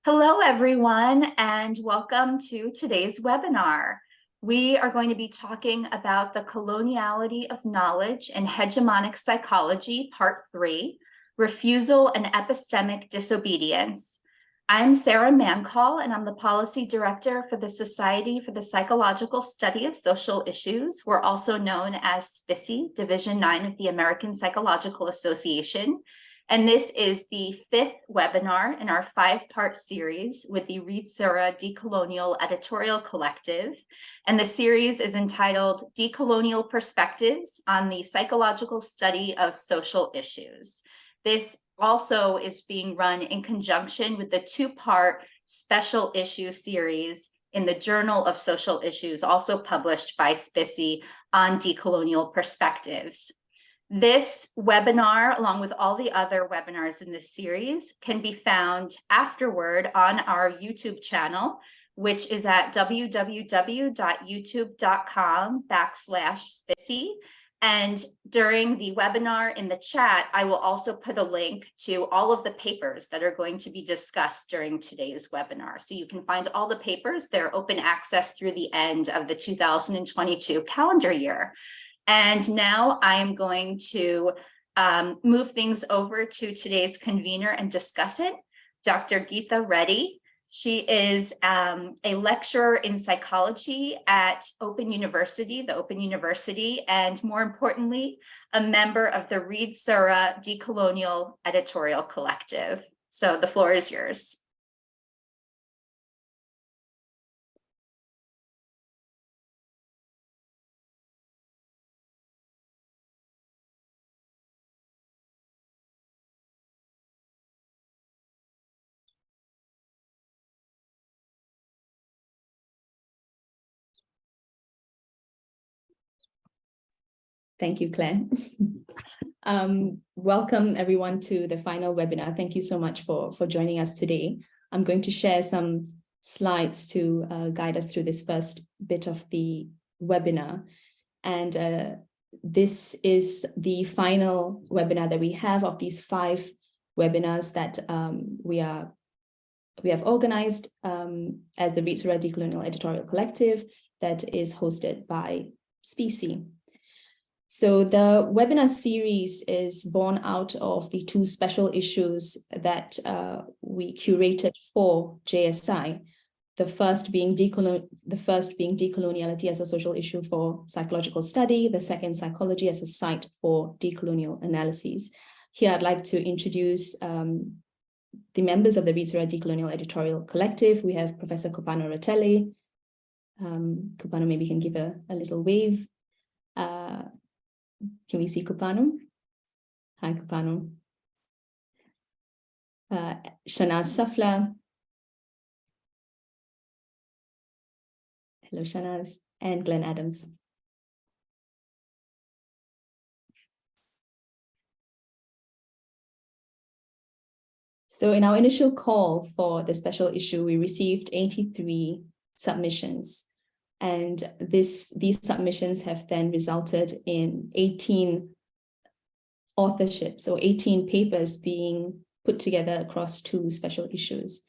Hello, everyone, and welcome to today's webinar. We are going to be talking about the coloniality of knowledge and hegemonic psychology, part 3, refusal and epistemic disobedience. I'm Sarah Mancall, and I'm the policy director for the Society for the Psychological Study of Social Issues. We're also known as SPICY, Division 9 of the American Psychological Association. And this is the 5th webinar in our 5-part series with the Refusal Decolonial Editorial Collective. And the series is entitled Decolonial Perspectives on the Psychological Study of Social Issues. This also is being run in conjunction with the 2-part special issue series in the Journal of Social Issues, also published by SPICY, on decolonial perspectives. This webinar, along with all the other webinars in this series, can be found afterward on our YouTube channel, which is at www.youtube.com/SPICY. And during the webinar in the chat, I will also put a link to all of the papers that are going to be discussed during today's webinar. So you can find all the papers. They're open access through the end of the 2022 calendar year. And now I am going to move things over to today's convener and discussant, Dr. Geetha Reddy. She is a lecturer in psychology at Open University, the Open University, and more importantly, a member of the Refusal Decolonial Editorial Collective. So the floor is yours. Thank you, Claire. Welcome everyone to the final webinar. Thank you so much for joining us today. I'm going to share some slides to guide us through this first bit of the webinar. And this is the final webinar that we have of these 5 webinars that we have organized as the Refusal Decolonial Editorial Collective that is hosted by SPICY. So the webinar series is born out of the 2 special issues that we curated for JSI. The first being decoloniality as a social issue for psychological study. The second, psychology as a site for decolonial analyses. Here, I'd like to introduce the members of the Refusal Decolonial Editorial Collective. We have Professor Kupano Ratelli. Kupano maybe can give a little wave. Can we see Kupano? Hi, Kupano. Shanaz Safla. Hello, Shanaz. And Glenn Adams. So in our initial call for the special issue, we received 83 submissions. And these submissions have then resulted in 18 authorships, or 18 papers being put together across 2 special issues.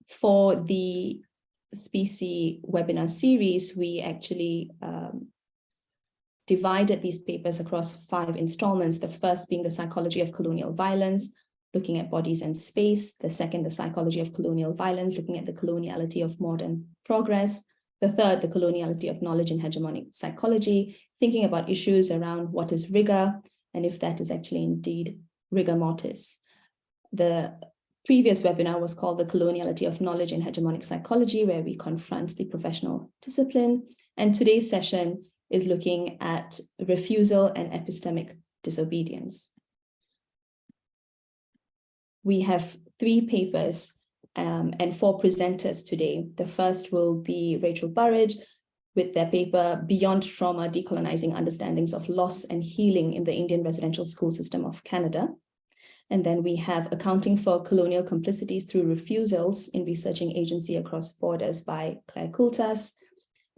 For the SPICY webinar series, we actually divided these papers across 5 installments. The first being the psychology of colonial violence, looking at bodies and space. The second, the psychology of colonial violence, looking at the coloniality of modern progress. The third, the coloniality of knowledge and hegemonic psychology, thinking about issues around what is rigor, and if that is actually indeed rigor mortis. The previous webinar was called the coloniality of knowledge and hegemonic psychology, where we confront the professional discipline. And today's session is looking at refusal and epistemic disobedience. We have 3 papers and 4 presenters today. The first will be Rachel Burrage with their paper, Beyond Trauma, Decolonizing Understandings of Loss and Healing in the Indian Residential School System of Canada. And then we have Accounting for Colonial Complicities Through Refusals in Researching Agency Across Borders by Clare Coultas.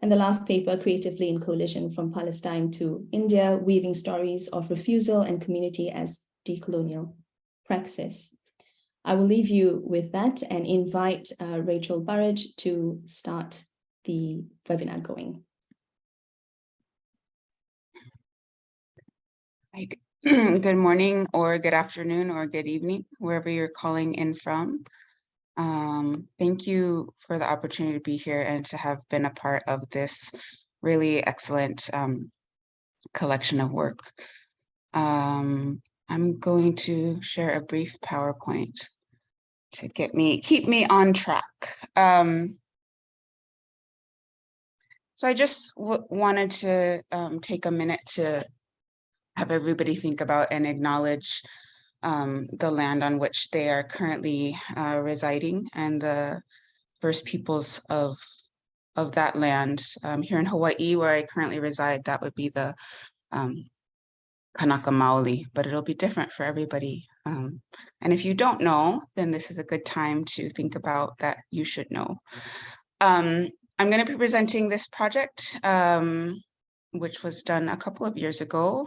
And the last paper, Creatively in Coalition from Palestine to India, Weaving Stories of Refusal and Community as Decolonial Praxis. I will leave you with that and invite Rachel Burrage to start the webinar going. Good morning or good afternoon or good evening, wherever you're calling in from. Thank you for the opportunity to be here and to have been a part of this really excellent collection of work. I'm going to share a brief PowerPoint to keep me on track. So I just wanted to take a minute to have everybody think about and acknowledge the land on which they are currently residing and the first peoples of that land. Here in Hawaii, where I currently reside, that would be the Kanaka Maoli, but it'll be different for everybody. And if you don't know, then this is a good time to think about that you should know. I'm going to be presenting this project, which was done a couple of years ago,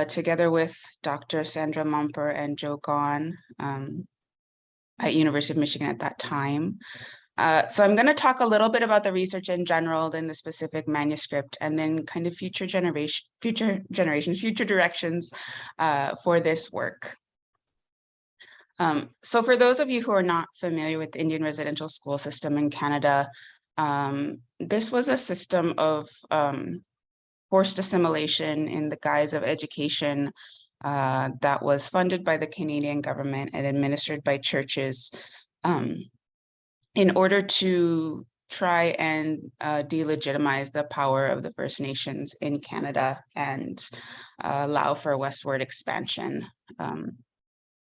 together with Dr. Sandra Momper and Joe Gaughan at University of Michigan at that time. So I'm going to talk a little bit about the research in general, then the specific manuscript, and then kind of future directions for this work. So for those of you who are not familiar with the Indian residential school system in Canada, this was a system of forced assimilation in the guise of education that was funded by the Canadian government and administered by churches in order to try and delegitimize the power of the First Nations in Canada and allow for westward expansion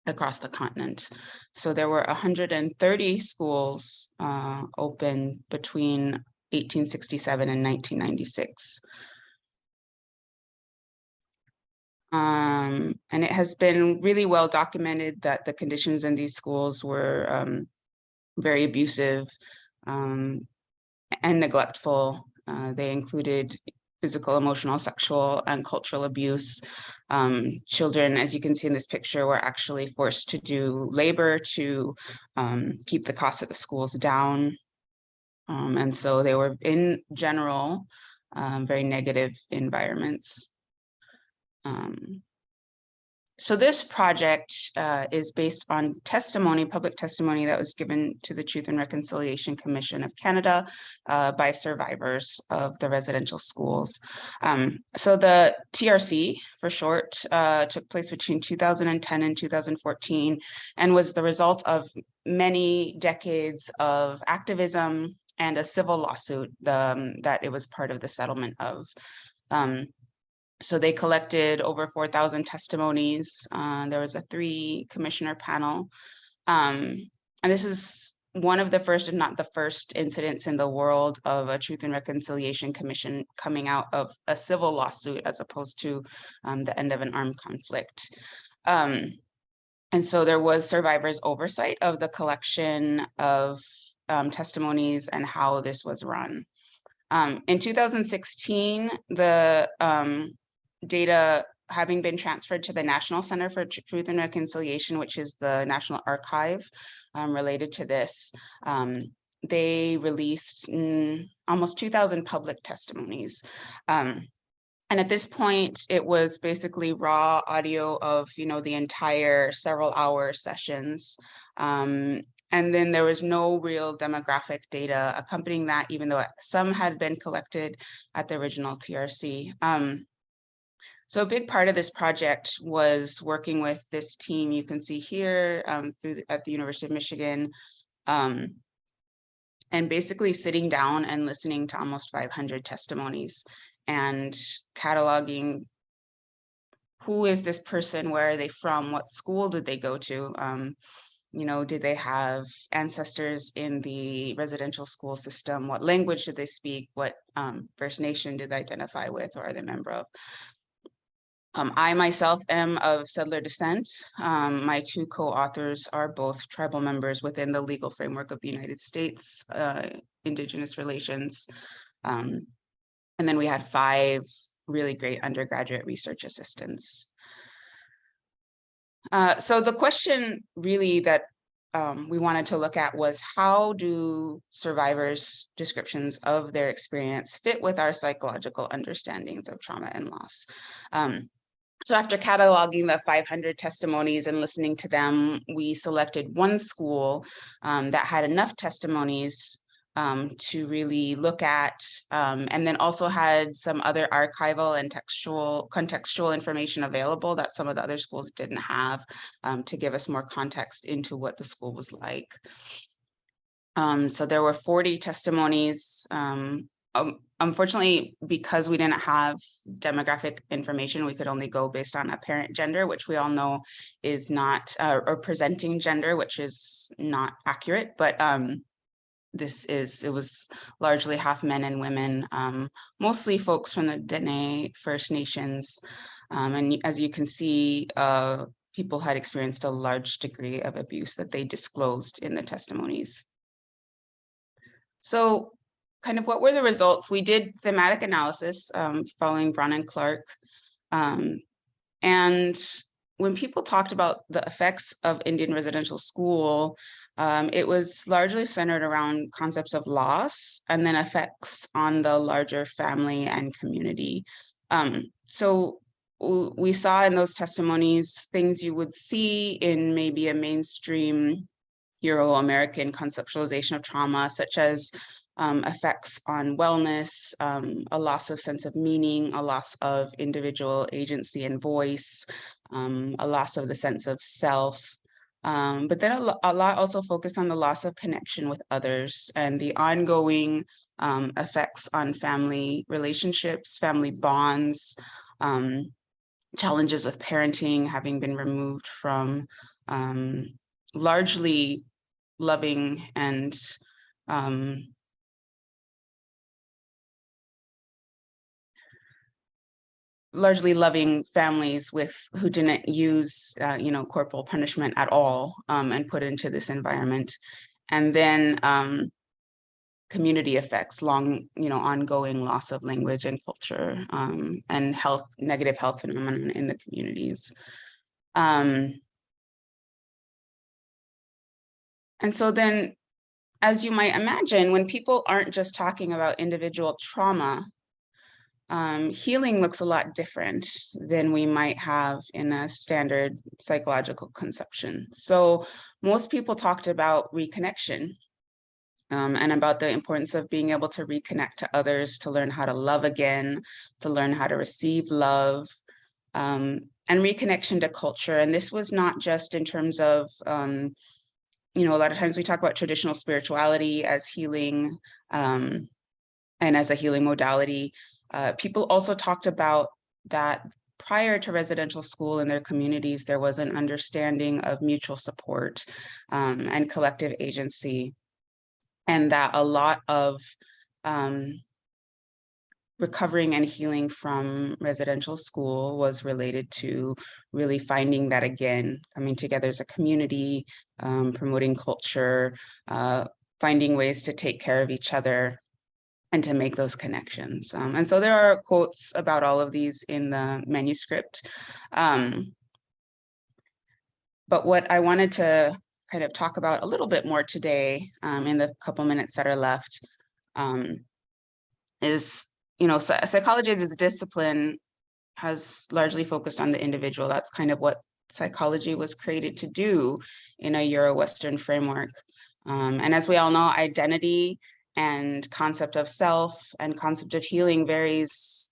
across the continent. So there were 130 schools open between 1867 and 1996. And it has been really well documented that the conditions in these schools were very abusive and neglectful. They included physical, emotional, sexual, and cultural abuse. Children, as you can see in this picture, were actually forced to do labor to keep the cost of the schools down. And so they were, in general, very negative environments. So this project is based on testimony, public testimony that was given to the Truth and Reconciliation Commission of Canada by survivors of the residential schools. So the TRC, for short, took place between 2010 and 2014 and was the result of many decades of activism and a civil lawsuit that it was part of the settlement of. So they collected over 4,000 testimonies. There was a 3-commissioner panel. And this is one of the first, if not the first, incidents in the world of a Truth and Reconciliation Commission coming out of a civil lawsuit as opposed to the end of an armed conflict. And so there was survivors' oversight of the collection of testimonies and how this was run. In 2016, the data having been transferred to the National Center for Truth and Reconciliation, which is the National Archive related to this, they released almost 2,000 public testimonies. And at this point, it was basically raw audio of, the entire several-hour sessions. And then there was no real demographic data accompanying that, even though some had been collected at the original TRC. So a big part of this project was working with this team you can see here at the University of Michigan, and basically sitting down and listening to almost 500 testimonies and cataloging who is this person, where are they from, what school did they go to, did they have ancestors in the residential school system, what language did they speak, what First Nation did they identify with or are they a member of. I myself am of settler descent. My 2 co-authors are both tribal members within the legal framework of the United States, Indigenous relations. And then we had 5 really great undergraduate research assistants. So the question really that we wanted to look at was, how do survivors' descriptions of their experience fit with our psychological understandings of trauma and loss? So after cataloging the 500 testimonies and listening to them, we selected one school that had enough testimonies to really look at, and then also had some other archival and contextual information available that some of the other schools didn't have, to give us more context into what the school was like. So there were 40 testimonies. Unfortunately, because we didn't have demographic information, we could only go based on apparent gender, which we all know is not, or presenting gender, which is not accurate, but it was largely half men and women, mostly folks from the Dene First Nations. And as you can see, people had experienced a large degree of abuse that they disclosed in the testimonies. So kind of what were the results? We did thematic analysis following Brown and Clark. And when people talked about the effects of Indian residential school, it was largely centered around concepts of loss and then effects on the larger family and community. So we saw in those testimonies things you would see in maybe a mainstream Euro-American conceptualization of trauma, such as effects on wellness, a loss of sense of meaning, a loss of individual agency and voice, a loss of the sense of self. But then a lot also focused on the loss of connection with others and the ongoing effects on family relationships, family bonds, challenges with parenting, having been removed from largely loving and largely loving families who didn't use corporal punishment at all, and put into this environment. And then community effects, ongoing loss of language and culture, and negative health phenomenon in the communities. And so then, as you might imagine, when people aren't just talking about individual trauma, healing looks a lot different than we might have in a standard psychological conception. So most people talked about reconnection, and about the importance of being able to reconnect to others, to learn how to love again, to learn how to receive love, and reconnection to culture. And this was not just in terms of, a lot of times we talk about traditional spirituality as healing, and as a healing modality. People also talked about that prior to residential school in their communities, there was an understanding of mutual support and collective agency, and that a lot of recovering and healing from residential school was related to really finding that again, coming together as a community, promoting culture, finding ways to take care of each other and to make those connections. And so there are quotes about all of these in the manuscript. But what I wanted to kind of talk about a little bit more today, in the couple minutes that are left, is, psychology as a discipline has largely focused on the individual. That's kind of what psychology was created to do in a Euro-Western framework. And as we all know, identity and concept of self and concept of healing varies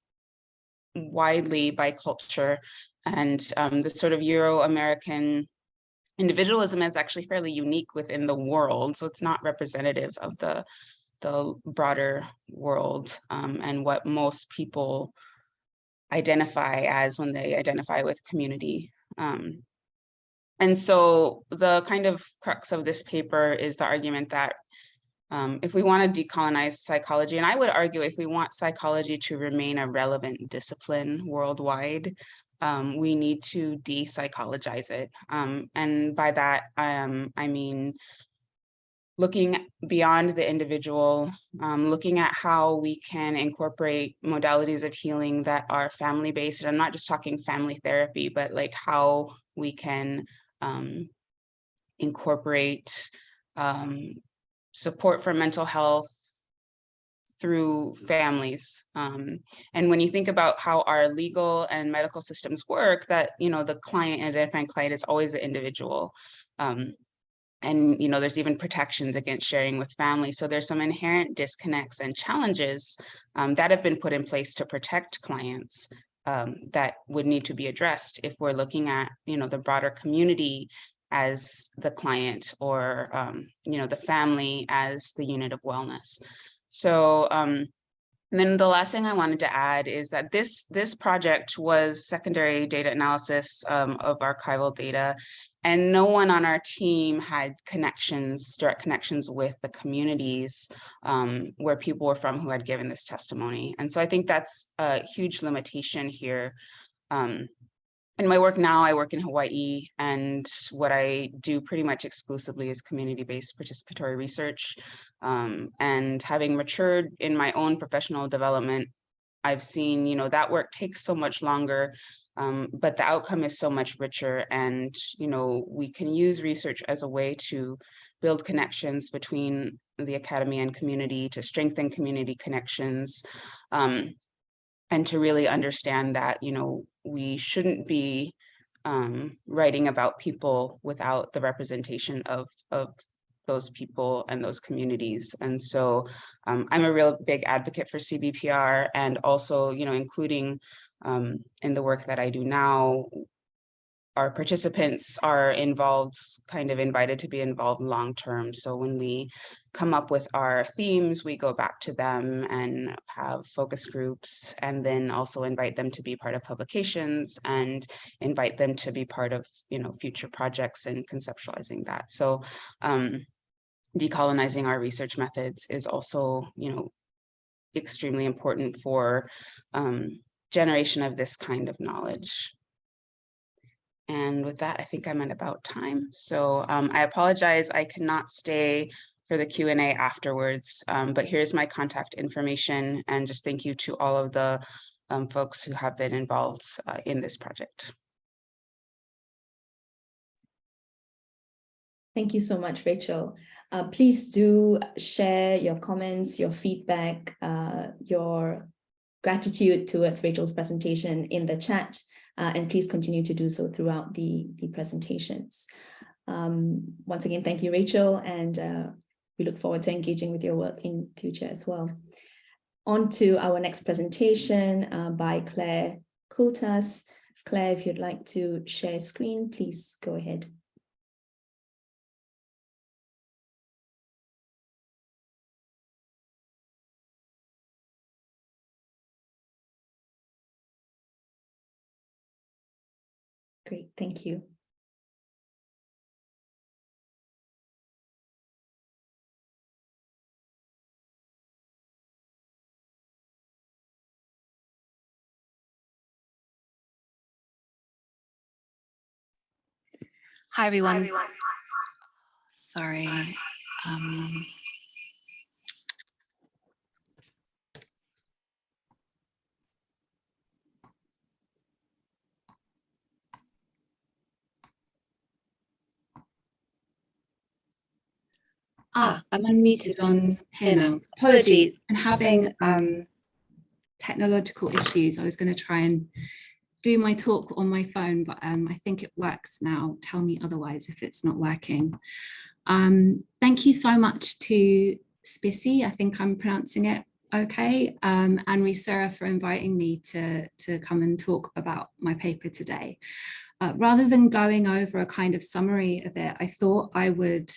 widely by culture. And the sort of Euro-American individualism is actually fairly unique within the world. So it's not representative of the broader world, and what most people identify as when they identify with community. And so the kind of crux of this paper is the argument that if we want to decolonize psychology, and I would argue if we want psychology to remain a relevant discipline worldwide, we need to de-psychologize it. And by that, I mean looking beyond the individual, looking at how we can incorporate modalities of healing that are family-based. And I'm not just talking family therapy, but like how we can incorporate support for mental health through families. And when you think about how our legal and medical systems work, that, the client, identifying client, is always the individual. And, there's even protections against sharing with family. So there's some inherent disconnects and challenges that have been put in place to protect clients that would need to be addressed if we're looking at, the broader community as the client, or, the family as the unit of wellness. So, and then the last thing I wanted to add is that this project was secondary data analysis of archival data, and no one on our team had direct connections with the communities where people were from who had given this testimony. And so I think that's a huge limitation here. In my work now, I work in Hawaii, and what I do pretty much exclusively is community-based participatory research. And having matured in my own professional development, I've seen, that work takes so much longer, but the outcome is so much richer. And, we can use research as a way to build connections between the academy and community, to strengthen community connections, and to really understand that, we shouldn't be writing about people without the representation of those people and those communities. And so I'm a real big advocate for CBPR, and also, including in the work that I do now, our participants are invited to be involved long-term. So when we come up with our themes, we go back to them and have focus groups, and then also invite them to be part of publications, and invite them to be part of, future projects and conceptualizing that. So decolonizing our research methods is also, extremely important for generation of this kind of knowledge. And with that, I think I'm at about time. So I apologize, I cannot stay for the Q&A afterwards, but here's my contact information, and just thank you to all of the folks who have been involved in this project. Thank you so much, Rachel. Please do share your comments, your feedback, your gratitude towards Rachel's presentation in the chat. And please continue to do so throughout the presentations. Once again, thank you, Rachel, and we look forward to engaging with your work in future as well. On to our next presentation by Clare Coultas. Claire, if you'd like to share screen, please go ahead. Great, thank you. Hi, everyone. Sorry. I'm unmuted on here now. Apologies. I'm having technological issues. I was going to try and do my talk on my phone, but I think it works now. Tell me otherwise if it's not working. Thank you so much to Spissy, I think I'm pronouncing it okay, and Risura for inviting me to come and talk about my paper today. Rather than going over a kind of summary of it, I thought I would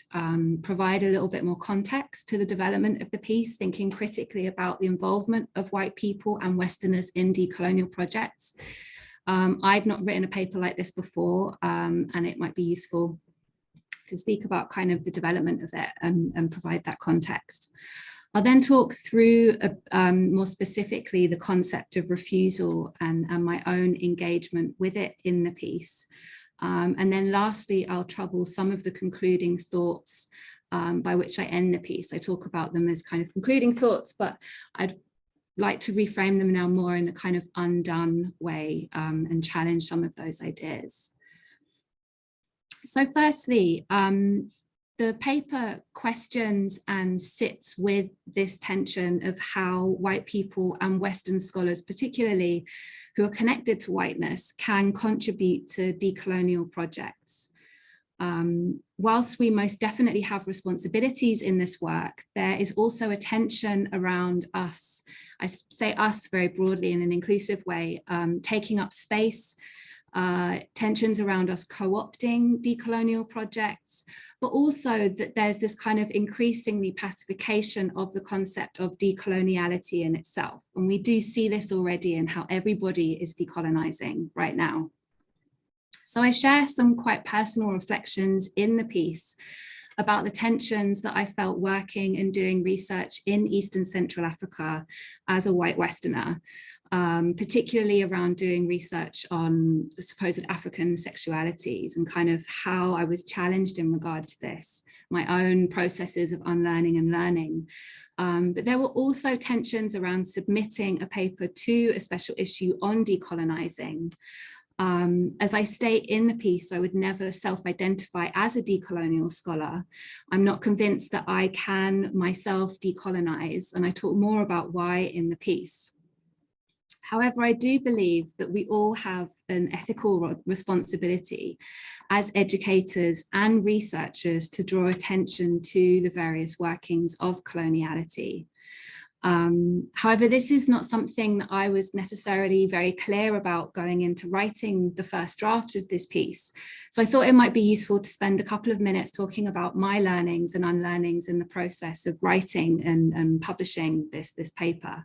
provide a little bit more context to the development of the piece, thinking critically about the involvement of white people and Westerners in decolonial projects. I'd not written a paper like this before, and it might be useful to speak about kind of the development of it and provide that context. I'll then talk through more specifically the concept of refusal and my own engagement with it in the piece. And then lastly, I'll trouble some of the concluding thoughts by which I end the piece. I talk about them as kind of concluding thoughts, but I'd like to reframe them now more in a kind of undone way and challenge some of those ideas. So firstly, the paper questions and sits with this tension of how white people and Western scholars, particularly who are connected to whiteness, can contribute to decolonial projects. Whilst we most definitely have responsibilities in this work, there is also a tension around us, I say us very broadly in an inclusive way, taking up space, tensions around us co-opting decolonial projects, but also that there's this kind of increasingly pacification of the concept of decoloniality in itself. And we do see this already in how everybody is decolonizing right now. So I share some quite personal reflections in the piece about the tensions that I felt working and doing research in East and Central Africa as a white Westerner, particularly around doing research on supposed African sexualities and kind of how I was challenged in regard to this, my own processes of unlearning and learning. But there were also tensions around submitting a paper to a special issue on decolonizing. As I state in the piece, I would never self-identify as a decolonial scholar. I'm not convinced that I can myself decolonize, and I talk more about why in the piece. However, I do believe that we all have an ethical responsibility as educators and researchers to draw attention to the various workings of coloniality. However, this is not something that I was necessarily very clear about going into writing the first draft of this piece. So I thought it might be useful to spend a couple of minutes talking about my learnings and unlearnings in the process of writing and publishing this paper.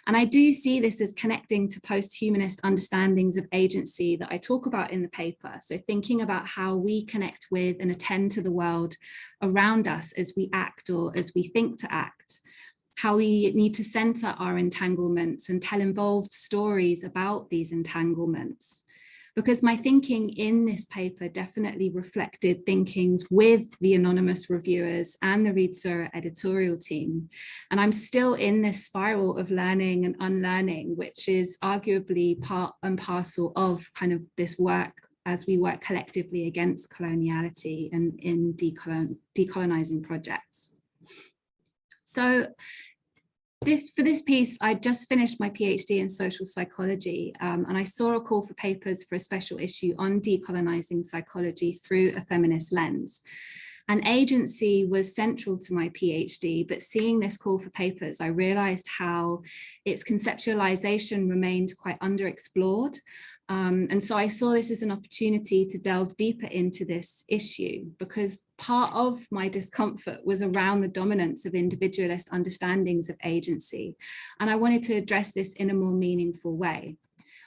And I do see this as connecting to post-humanist understandings of agency that I talk about in the paper. So thinking about how we connect with and attend to the world around us as we act or as we think to act, how we need to center our entanglements and tell involved stories about these entanglements. Because my thinking in this paper definitely reflected thinkings with the anonymous reviewers and the Read Surah editorial team. And I'm still in this spiral of learning and unlearning, which is arguably part and parcel of kind of this work as we work collectively against coloniality and in decolonizing projects. So for this piece, I just finished my PhD in social psychology, and I saw a call for papers for a special issue on decolonizing psychology through a feminist lens. And agency was central to my PhD, but seeing this call for papers, I realized how its conceptualization remained quite underexplored. And so I saw this as an opportunity to delve deeper into this issue, because part of my discomfort was around the dominance of individualist understandings of agency. And I wanted to address this in a more meaningful way.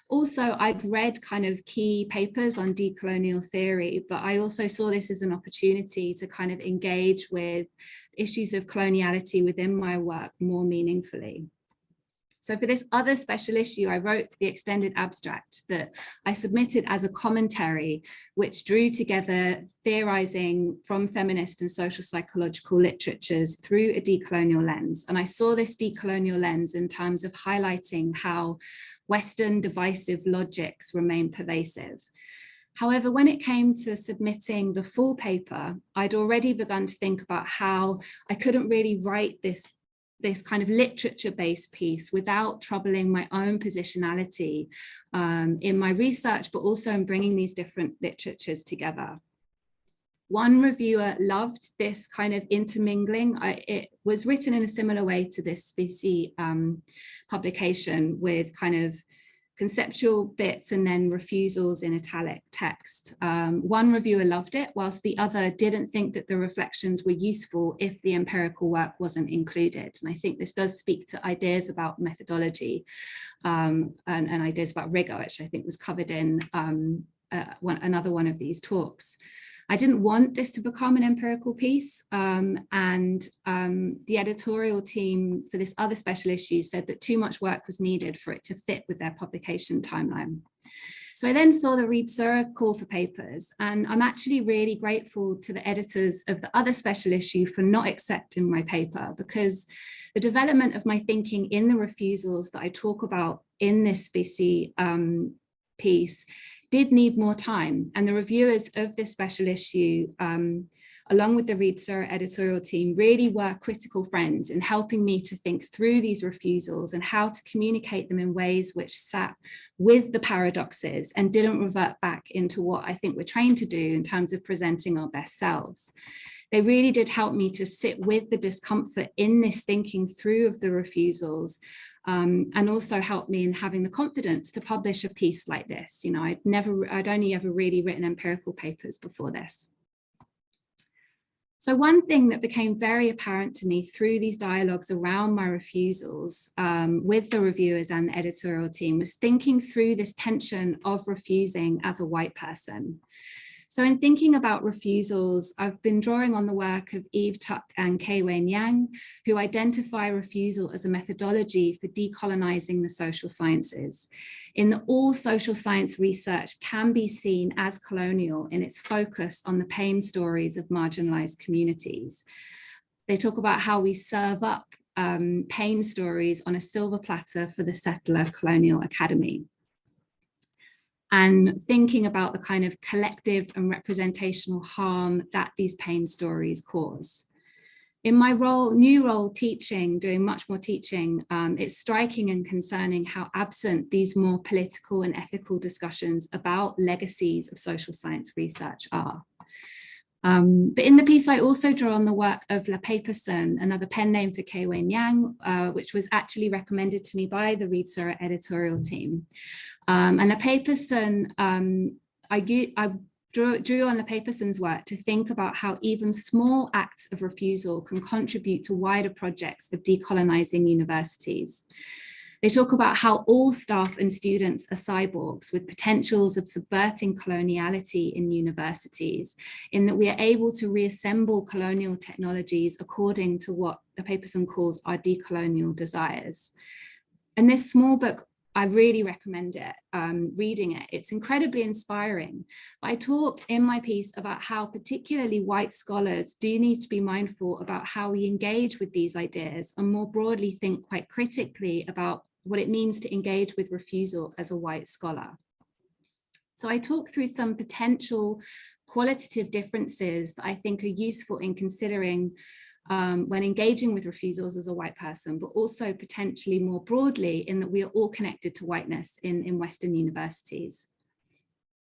Also, I'd read kind of key papers on decolonial theory, but I also saw this as an opportunity to kind of engage with issues of coloniality within my work more meaningfully. So for this other special issue, I wrote the extended abstract that I submitted as a commentary, which drew together theorizing from feminist and social psychological literatures through a decolonial lens. And I saw this decolonial lens in terms of highlighting how Western divisive logics remain pervasive. However, when it came to submitting the full paper, I'd already begun to think about how I couldn't really write this kind of literature-based piece without troubling my own positionality in my research, but also in bringing these different literatures together. One reviewer loved this kind of intermingling. It was written in a similar way to this specie publication with kind of conceptual bits and then refusals in italic text. One reviewer loved it, whilst the other didn't think that the reflections were useful if the empirical work wasn't included. And I think this does speak to ideas about methodology and ideas about rigor, which I think was covered in another one of these talks. I didn't want this to become an empirical piece, and the editorial team for this other special issue said that too much work was needed for it to fit with their publication timeline. So I then saw the Read Surah call for papers, and I'm actually really grateful to the editors of the other special issue for not accepting my paper, because the development of my thinking in the refusals that I talk about in this specie piece did need more time, and the reviewers of this special issue, along with the Read Sur editorial team, really were critical friends in helping me to think through these refusals and how to communicate them in ways which sat with the paradoxes and didn't revert back into what I think we're trained to do in terms of presenting our best selves. They really did help me to sit with the discomfort in this thinking through of the refusals, and also helped me in having the confidence to publish a piece like this. You know, I'd only ever really written empirical papers before this. So one thing that became very apparent to me through these dialogues around my refusals with the reviewers and the editorial team was thinking through this tension of refusing as a white person. So in thinking about refusals, I've been drawing on the work of Eve Tuck and Kei-Wen Yang, who identify refusal as a methodology for decolonizing the social sciences, in that all social science research can be seen as colonial in its focus on the pain stories of marginalized communities. They talk about how we serve up pain stories on a silver platter for the settler colonial academy, and thinking about the kind of collective and representational harm that these pain stories cause. In my new role teaching, doing much more teaching, it's striking and concerning how absent these more political and ethical discussions about legacies of social science research are. But in the piece, I also draw on the work of La Paperson, another pen name for Kei-Wen Yang, which was actually recommended to me by the Read Sur editorial team. And La Paperson, I drew on La Paperson's work to think about how even small acts of refusal can contribute to wider projects of decolonizing universities. They talk about how all staff and students are cyborgs with potentials of subverting coloniality in universities, in that we are able to reassemble colonial technologies according to what the Paperson calls our decolonial desires. And this small book, I really recommend it, reading it. It's incredibly inspiring. But I talk in my piece about how particularly white scholars do need to be mindful about how we engage with these ideas and more broadly think quite critically about what it means to engage with refusal as a white scholar. So I talk through some potential qualitative differences that I think are useful in considering when engaging with refusals as a white person, but also potentially more broadly in that we are all connected to whiteness in Western universities.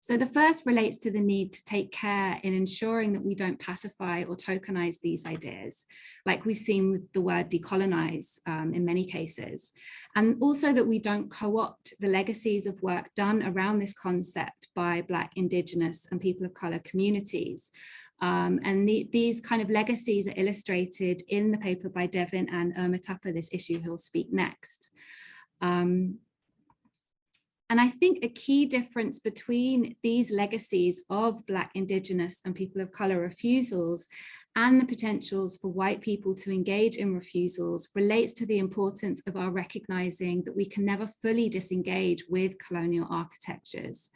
So the first relates to the need to take care in ensuring that we don't pacify or tokenize these ideas, like we've seen with the word decolonize in many cases, and also that we don't co-opt the legacies of work done around this concept by Black, Indigenous, and people of color communities. And these kind of legacies are illustrated in the paper by Devin and Urmitapa, this issue he'll speak next. And I think a key difference between these legacies of Black, Indigenous, and people of color refusals and the potentials for white people to engage in refusals relates to the importance of our recognizing that we can never fully disengage with colonial architectures.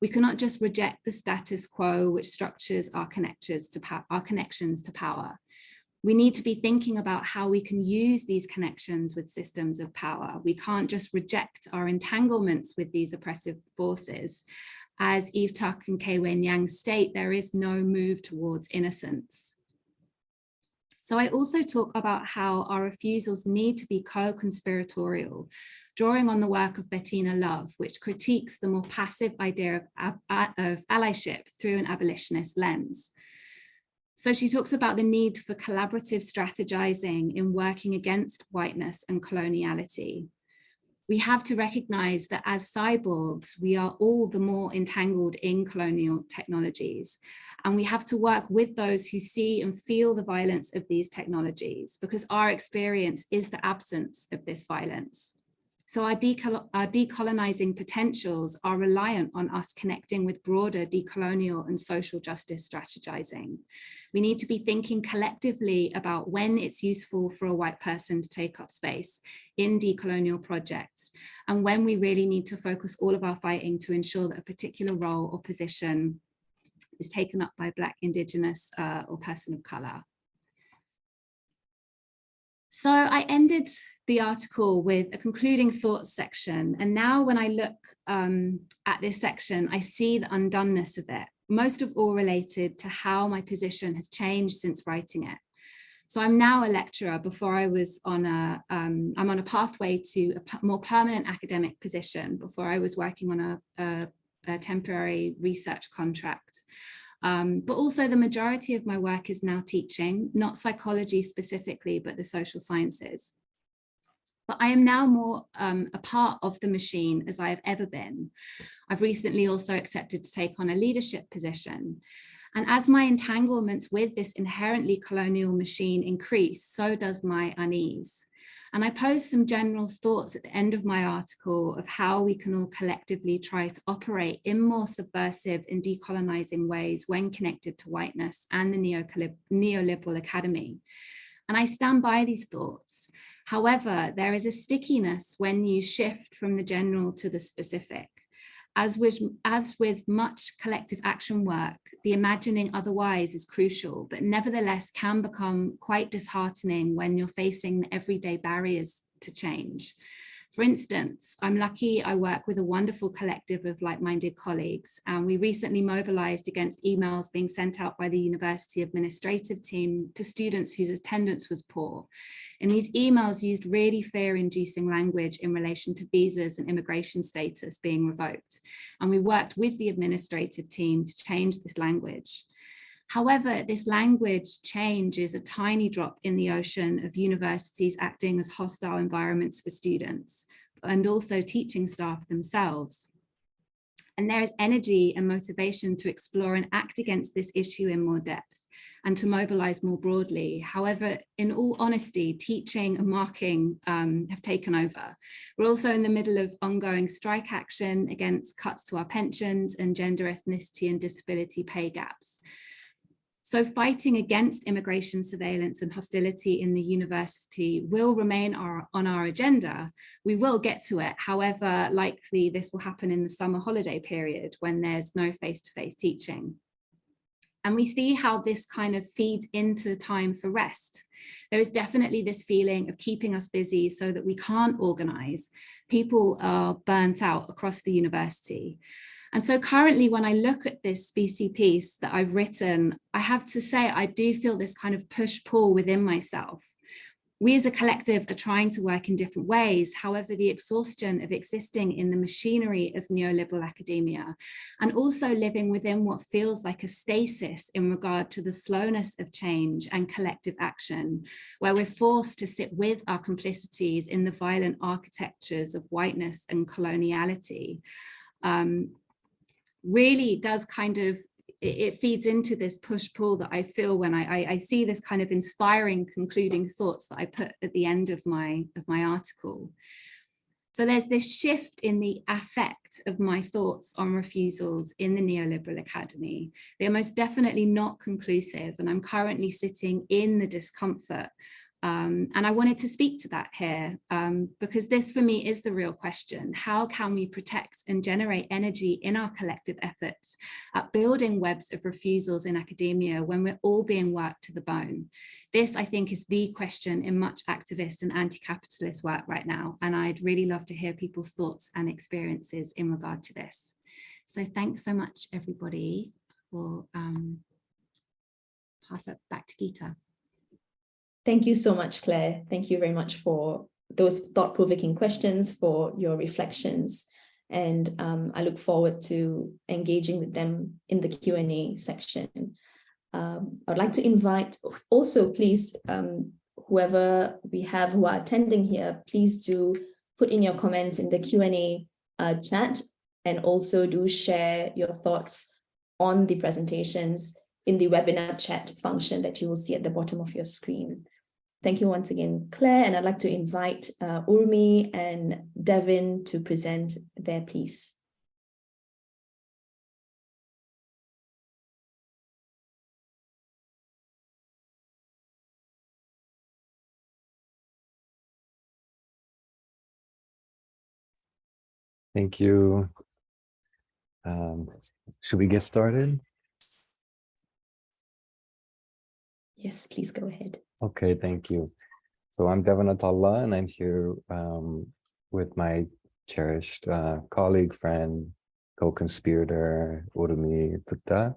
We cannot just reject the status quo which structures our connections to power. We need to be thinking about how we can use these connections with systems of power. We can't just reject our entanglements with these oppressive forces. As Eve Tuck and Kei-Wen Yang state, there is no move towards innocence. So I also talk about how our refusals need to be co-conspiratorial, drawing on the work of Bettina Love, which critiques the more passive idea of allyship through an abolitionist lens. So she talks about the need for collaborative strategizing in working against whiteness and coloniality. We have to recognize that as cyborgs, we are all the more entangled in colonial technologies. And we have to work with those who see and feel the violence of these technologies, because our experience is the absence of this violence. So our decolonizing potentials are reliant on us connecting with broader decolonial and social justice strategizing. We need to be thinking collectively about when it's useful for a white person to take up space in decolonial projects, and when we really need to focus all of our fighting to ensure that a particular role or position is taken up by Black, Indigenous, or person of color. So I ended the article with a concluding thoughts section. And now when I look at this section, I see the undoneness of it, most of all related to how my position has changed since writing it. So I'm now a lecturer. Before I was on I'm on a pathway to a more permanent academic position. Before I was working on a temporary research contract. But also the majority of my work is now teaching, not psychology specifically, but the social sciences. But I am now more a part of the machine as I have ever been. I've recently also accepted to take on a leadership position. And as my entanglements with this inherently colonial machine increase, so does my unease. And I pose some general thoughts at the end of my article of how we can all collectively try to operate in more subversive and decolonizing ways when connected to whiteness and the neoliberal academy. And I stand by these thoughts. However, there is a stickiness when you shift from the general to the specific. As with much collective action work, the imagining otherwise is crucial, but nevertheless can become quite disheartening when you're facing the everyday barriers to change. For instance, I'm lucky I work with a wonderful collective of like-minded colleagues, and we recently mobilized against emails being sent out by the university administrative team to students whose attendance was poor. And these emails used really fear-inducing language in relation to visas and immigration status being revoked. And we worked with the administrative team to change this language. However, this language change is a tiny drop in the ocean of universities acting as hostile environments for students and also teaching staff themselves. And there is energy and motivation to explore and act against this issue in more depth and to mobilize more broadly. However, in all honesty, teaching and marking have taken over. We're also in the middle of ongoing strike action against cuts to our pensions and gender, ethnicity, and disability pay gaps. So fighting against immigration surveillance and hostility in the university will remain on our agenda. We will get to it. However, likely this will happen in the summer holiday period when there's no face-to-face teaching. And we see how this kind of feeds into time for rest. There is definitely this feeling of keeping us busy so that we can't organize. People are burnt out across the university. And so currently, when I look at this species piece that I've written, I have to say, I do feel this kind of push-pull within myself. We as a collective are trying to work in different ways. However, the exhaustion of existing in the machinery of neoliberal academia and also living within what feels like a stasis in regard to the slowness of change and collective action, where we're forced to sit with our complicities in the violent architectures of whiteness and coloniality. Really does kind of, it feeds into this push-pull that I feel when I see this kind of inspiring concluding thoughts that I put at the end of my article. So there's this shift in the affect of my thoughts on refusals in the neoliberal academy. They're most definitely not conclusive, and I'm currently sitting in the discomfort. And I wanted to speak to that here because this for me is the real question. How can we protect and generate energy in our collective efforts at building webs of refusals in academia when we're all being worked to the bone? This, I think, is the question in much activist and anti-capitalist work right now. And I'd really love to hear people's thoughts and experiences in regard to this. So thanks so much, everybody. We'll pass it back to Geetha. Thank you so much, Claire. Thank you very much for those thought-provoking questions, for your reflections. And I look forward to engaging with them in the Q&A section. I'd like to invite also, please, whoever we have who are attending here, please do put in your comments in the Q&A chat, and also do share your thoughts on the presentations in the webinar chat function that you will see at the bottom of your screen. Thank you once again, Claire, and I'd like to invite Urmi and Devin to present their piece. Thank you. Should we get started? Yes, please go ahead. Okay, thank you. So I'm Devin Atallah, and I'm here with my cherished colleague, friend, co-conspirator, Urmitapa Dutta,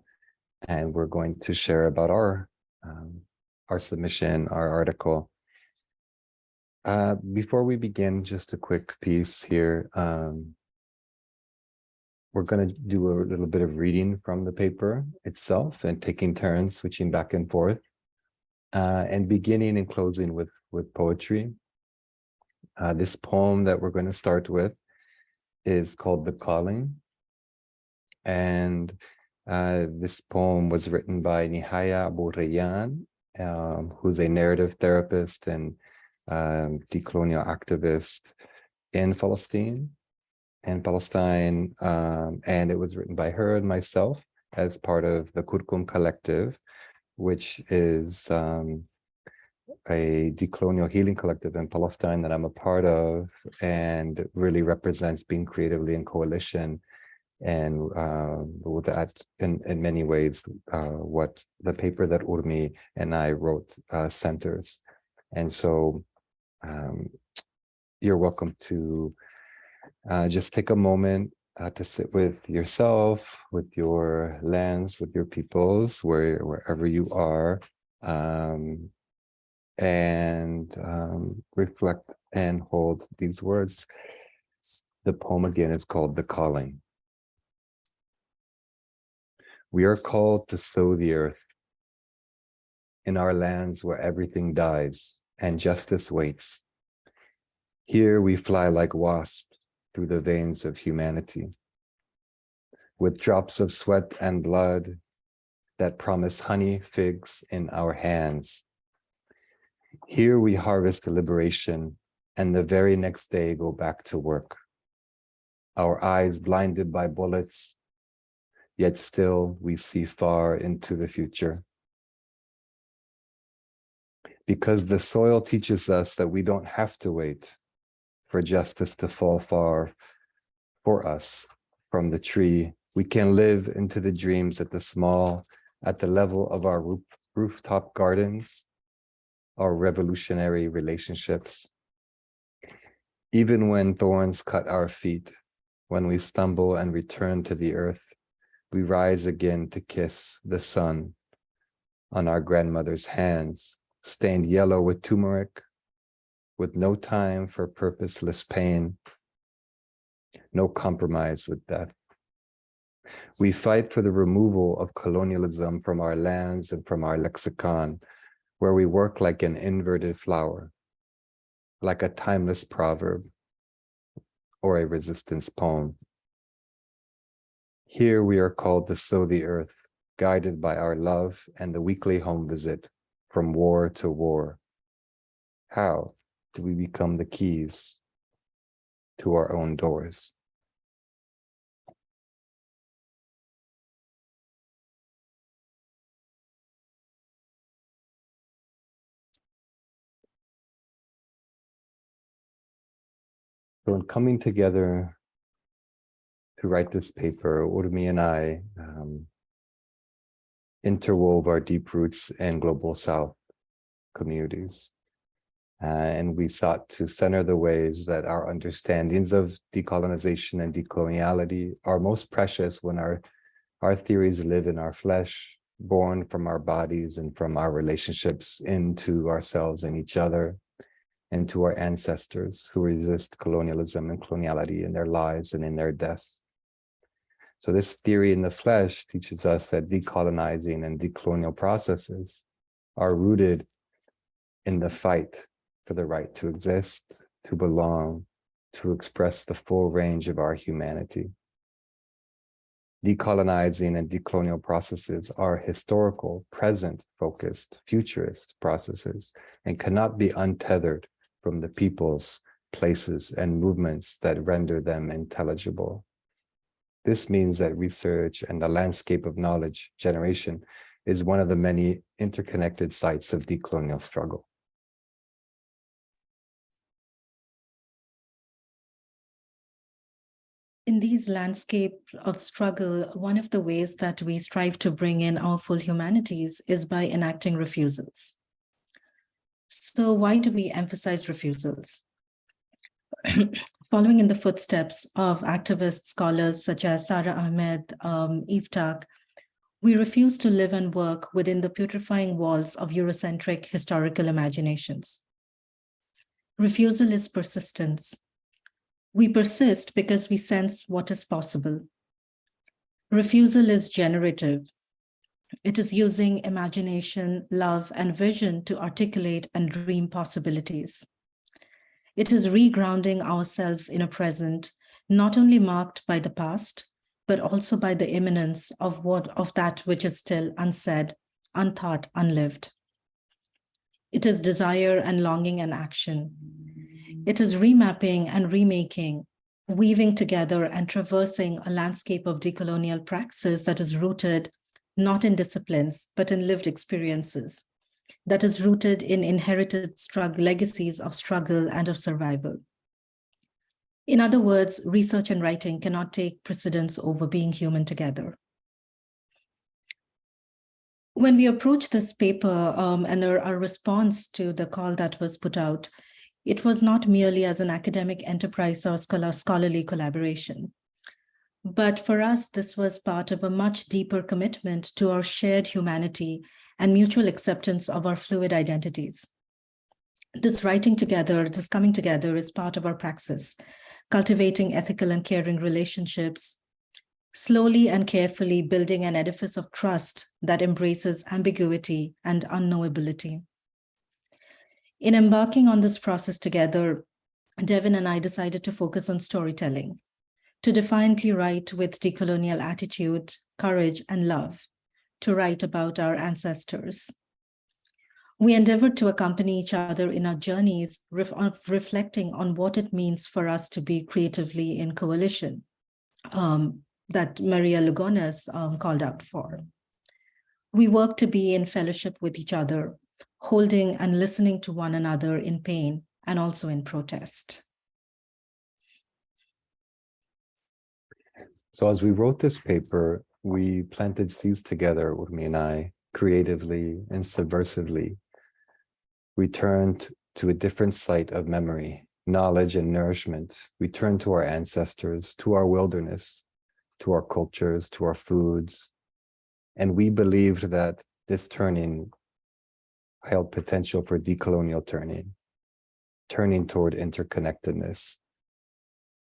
and we're going to share about our submission, our article. Before we begin, just a quick piece here. We're going to do a little bit of reading from the paper itself and taking turns, switching back and forth, and beginning and closing with poetry. This poem that we're going to start with is called The Calling. And this poem was written by Nihaya Abu Rayyan, who's a narrative therapist and decolonial activist in Palestine. And it was written by her and myself as part of the Kurkum Collective, which is a decolonial healing collective in Palestine that I'm a part of, and really represents being creatively in coalition. And that, in many ways, what the paper that Urmi and I wrote centers. And so you're welcome to just take a moment to sit with yourself, with your lands, with your peoples, wherever you are, and reflect and hold these words. The poem again is called The Calling. We are called to sow the earth in our lands where everything dies and justice waits. Here we fly like wasps through the veins of humanity, with drops of sweat and blood that promise honey figs in our hands. Here we harvest liberation, and the very next day go back to work. Our eyes blinded by bullets, yet still we see far into the future. Because the soil teaches us that we don't have to wait for justice to fall far for us from the tree. We can live into the dreams at the level of our rooftop gardens, our revolutionary relationships. Even when thorns cut our feet, when we stumble and return to the earth, we rise again to kiss the sun on our grandmother's hands, stained yellow with turmeric, with no time for purposeless pain, no compromise with death. We fight for the removal of colonialism from our lands and from our lexicon, where we work like an inverted flower, like a timeless proverb or a resistance poem. Here we are called to sow the earth, guided by our love and the weekly home visit from war to war. How do we become the keys to our own doors? So in coming together to write this paper, Urmi and I interwove our deep roots in Global South communities. And we sought to center the ways that our understandings of decolonization and decoloniality are most precious when our theories live in our flesh, born from our bodies and from our relationships into ourselves and each other, and to our ancestors who resist colonialism and coloniality in their lives and in their deaths. So this theory in the flesh teaches us that decolonizing and decolonial processes are rooted in the fight for the right to exist, to belong, to express the full range of our humanity. Decolonizing and decolonial processes are historical, present-focused, futurist processes and cannot be untethered from the peoples, places, and movements that render them intelligible. This means that research and the landscape of knowledge generation is one of the many interconnected sites of decolonial struggle. In these landscapes of struggle, one of the ways that we strive to bring in our full humanities is by enacting refusals. So why do we emphasize refusals? Following in the footsteps of activist scholars such as Sara Ahmed, Iftak, we refuse to live and work within the putrefying walls of Eurocentric historical imaginations. Refusal is persistence. We persist because we sense what is possible. Refusal is generative. It is using imagination, love, and vision to articulate and dream possibilities. It is regrounding ourselves in a present, not only marked by the past, but also by the imminence of that which is still unsaid, unthought, unlived. It is desire and longing and action. It is remapping and remaking, weaving together and traversing a landscape of decolonial praxis that is rooted not in disciplines, but in lived experiences, that is rooted in inherited legacies of struggle and of survival. In other words, research and writing cannot take precedence over being human together. When we approach this paper and our response to the call that was put out, it was not merely as an academic enterprise or scholarly collaboration. But for us, this was part of a much deeper commitment to our shared humanity and mutual acceptance of our fluid identities. This writing together, this coming together is part of our praxis, cultivating ethical and caring relationships, slowly and carefully building an edifice of trust that embraces ambiguity and unknowability. In embarking on this process together, Devin and I decided to focus on storytelling, to defiantly write with decolonial attitude, courage, and love, to write about our ancestors. We endeavored to accompany each other in our journeys of reflecting on what it means for us to be creatively in coalition that Maria Lugones called out for. We work to be in fellowship with each other, holding and listening to one another in pain and also in protest. So as we wrote this paper, we planted seeds together, Urmi and I, creatively and subversively. We turned to a different site of memory, knowledge, and nourishment. We turned to our ancestors, to our wilderness, to our cultures, to our foods. And we believed that this turning held potential for decolonial turning toward interconnectedness.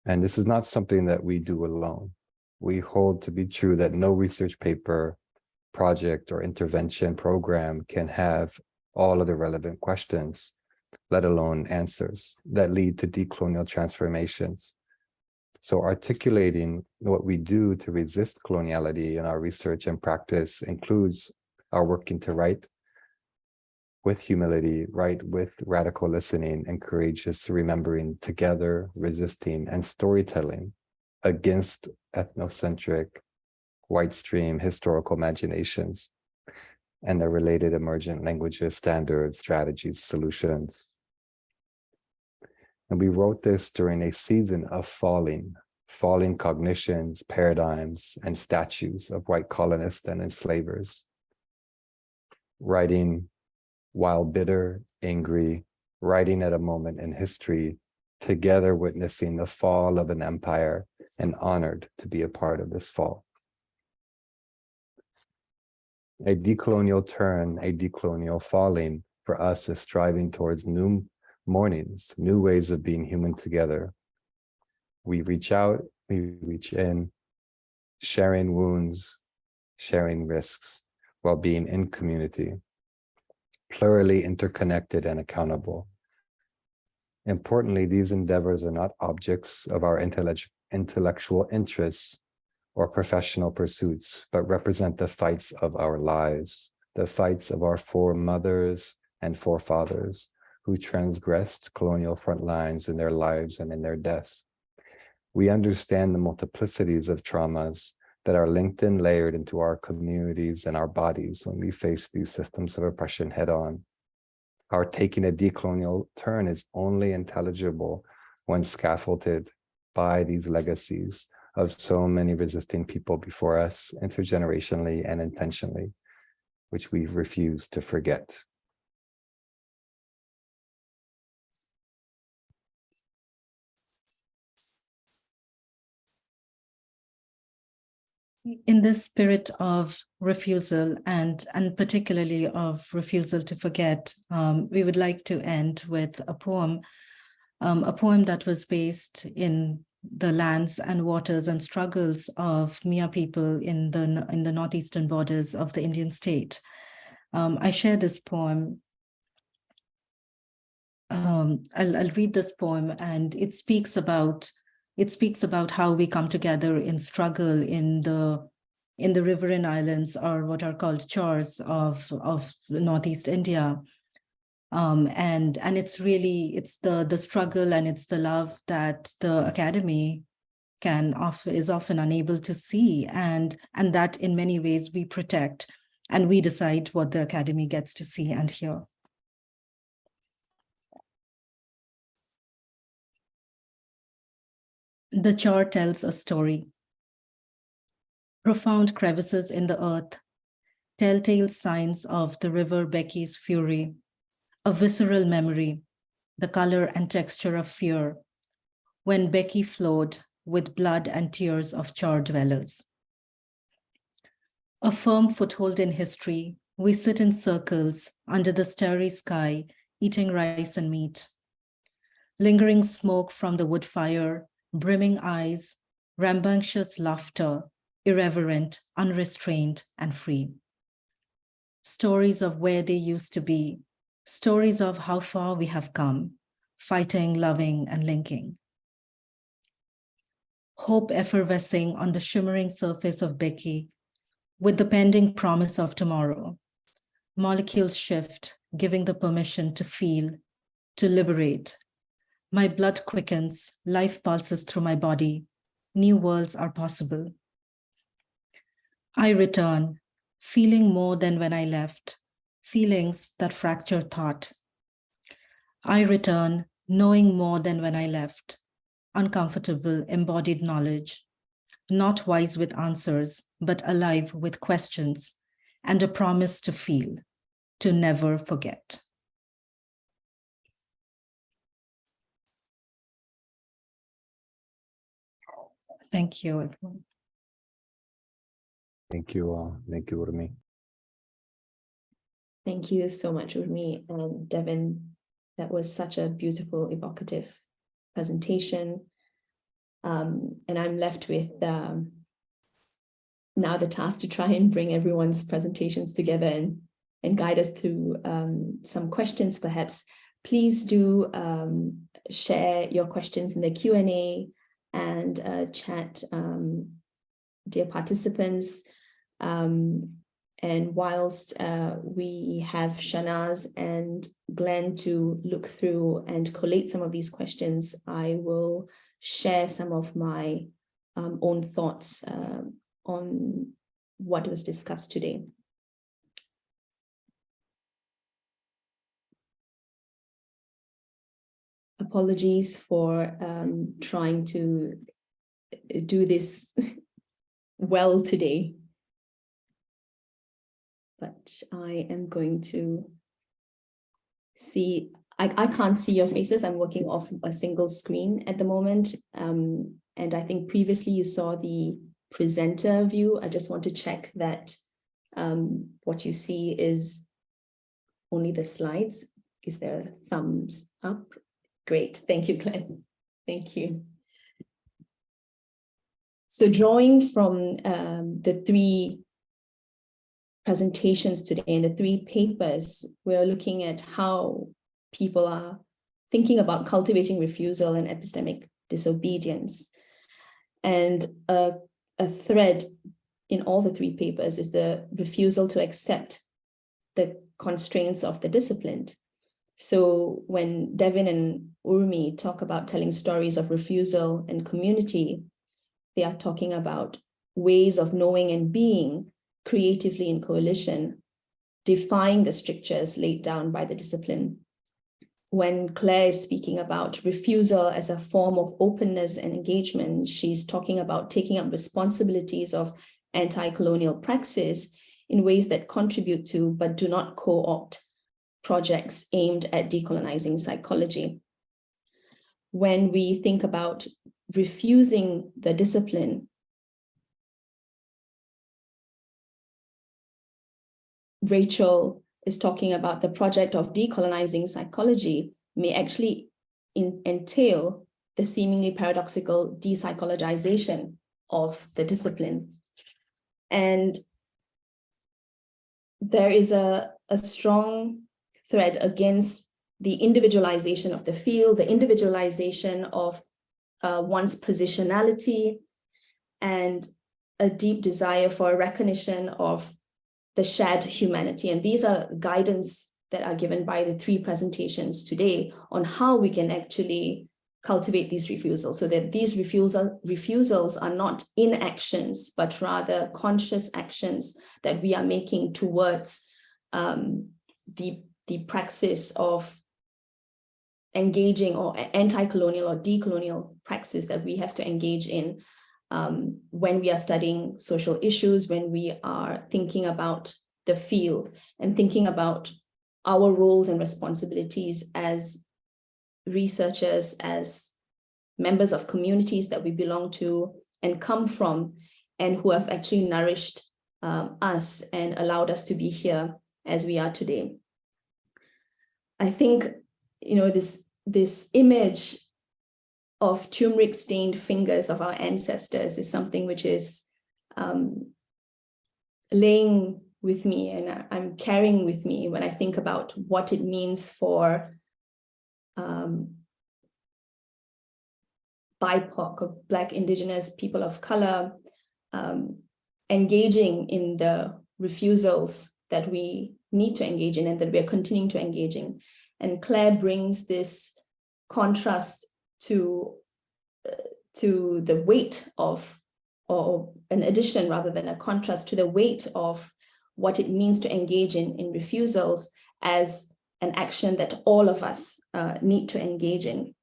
And this is not something that we do alone. We hold to be true that no research paper, project, or intervention program can have all of the relevant questions, let alone answers, that lead to decolonial transformations. So articulating what we do to resist coloniality in our research and practice includes our working to write with humility, write with radical listening and courageous remembering together, resisting, and storytelling against ethnocentric, white stream historical imaginations and their related emergent languages, standards, strategies, solutions. And we wrote this during a season of falling cognitions, paradigms, and statues of white colonists and enslavers. Writing while bitter, angry, writing at a moment in history, together witnessing the fall of an empire and honored to be a part of this fall. A decolonial turn, a decolonial falling for us is striving towards new mornings, new ways of being human together. We reach out, we reach in, sharing wounds, sharing risks, while being in community, plurally interconnected and accountable. Importantly, these endeavors are not objects of our intellectual interests or professional pursuits, but represent the fights of our lives, the fights of our foremothers and forefathers who transgressed colonial front lines in their lives and in their deaths. We understand the multiplicities of traumas that are linked and layered into our communities and our bodies when we face these systems of oppression head on. Our taking a decolonial turn is only intelligible when scaffolded by these legacies of so many resisting people before us, intergenerationally and intentionally, which we refuse to forget. In the spirit of refusal and particularly of refusal to forget, we would like to end with a poem that was based in the lands and waters and struggles of Mia people in the northeastern borders of the Indian state. I share this poem. I'll read this poem, and it speaks about how we come together in struggle in the riverine islands, or what are called chores of Northeast India. And it's the struggle and it's the love that the academy is often unable to see, and that in many ways we protect, and we decide what the academy gets to see and hear. The char tells a story. Profound crevices in the earth, telltale signs of the river Becky's fury, a visceral memory, the color and texture of fear, when Becky flowed with blood and tears of char dwellers. A firm foothold in history, we sit in circles under the starry sky, eating rice and meat. Lingering smoke from the wood fire, brimming eyes, rambunctious laughter, irreverent, unrestrained, and free. Stories of where they used to be, stories of how far we have come, fighting, loving, and linking. Hope effervescing on the shimmering surface of Becky, with the pending promise of tomorrow. Molecules shift, giving the permission to feel, to liberate. My blood quickens, life pulses through my body. New worlds are possible. I return, feeling more than when I left, feelings that fracture thought. I return, knowing more than when I left, uncomfortable embodied knowledge, not wise with answers, but alive with questions, and a promise to feel, to never forget. Thank you, everyone. Thank you all. Thank you, Urmi. Thank you so much, Urmi and Devin. That was such a beautiful, evocative presentation. And I'm left with now the task to try and bring everyone's presentations together and guide us through some questions, perhaps. Please do share your questions in the Q&A and chat, dear participants. And whilst we have Shanaz and Glenn to look through and collate some of these questions, I will share some of my own thoughts on what was discussed today. Apologies for trying to do this well today, but I am going to see, I can't see your faces. I'm working off a single screen at the moment. And I think previously you saw the presenter view. I just want to check that what you see is only the slides. Is there a thumbs up? Great, thank you, Glenn. Thank you. So drawing from the three presentations today and the three papers, we're looking at how people are thinking about cultivating refusal and epistemic disobedience. And a thread in all the three papers is the refusal to accept the constraints of the disciplined. So when Devin and Urmi talk about telling stories of refusal and community, they are talking about ways of knowing and being creatively in coalition, defying the strictures laid down by the discipline. When Clare is speaking about refusal as a form of openness and engagement, she's talking about taking up responsibilities of anti-colonial praxis in ways that contribute to, but do not co-opt projects aimed at decolonizing psychology. When we think about refusing the discipline, Rachel is talking about the project of decolonizing psychology may actually entail the seemingly paradoxical de-psychologization of the discipline. And there is a strong thread against the individualization of the field, the individualization of one's positionality, and a deep desire for a recognition of the shared humanity. And these are guidance that are given by the three presentations today on how we can actually cultivate these refusals, so that these refusals are not inactions, but rather conscious actions that we are making towards the praxis of engaging, or anti-colonial or decolonial praxis that we have to engage in when we are studying social issues, when we are thinking about the field and thinking about our roles and responsibilities as researchers, as members of communities that we belong to and come from, and who have actually nourished us and allowed us to be here as we are today. I think, you know, this image of turmeric-stained fingers of our ancestors is something which is laying with me, and I'm carrying with me when I think about what it means for BIPOC, or Black, Indigenous, people of color, engaging in the refusals that we need to engage in and that we're continuing to engage in. And Clare brings this contrast to the weight of, or an addition rather than a contrast to the weight of what it means to engage in refusals as an action that all of us need to engage in,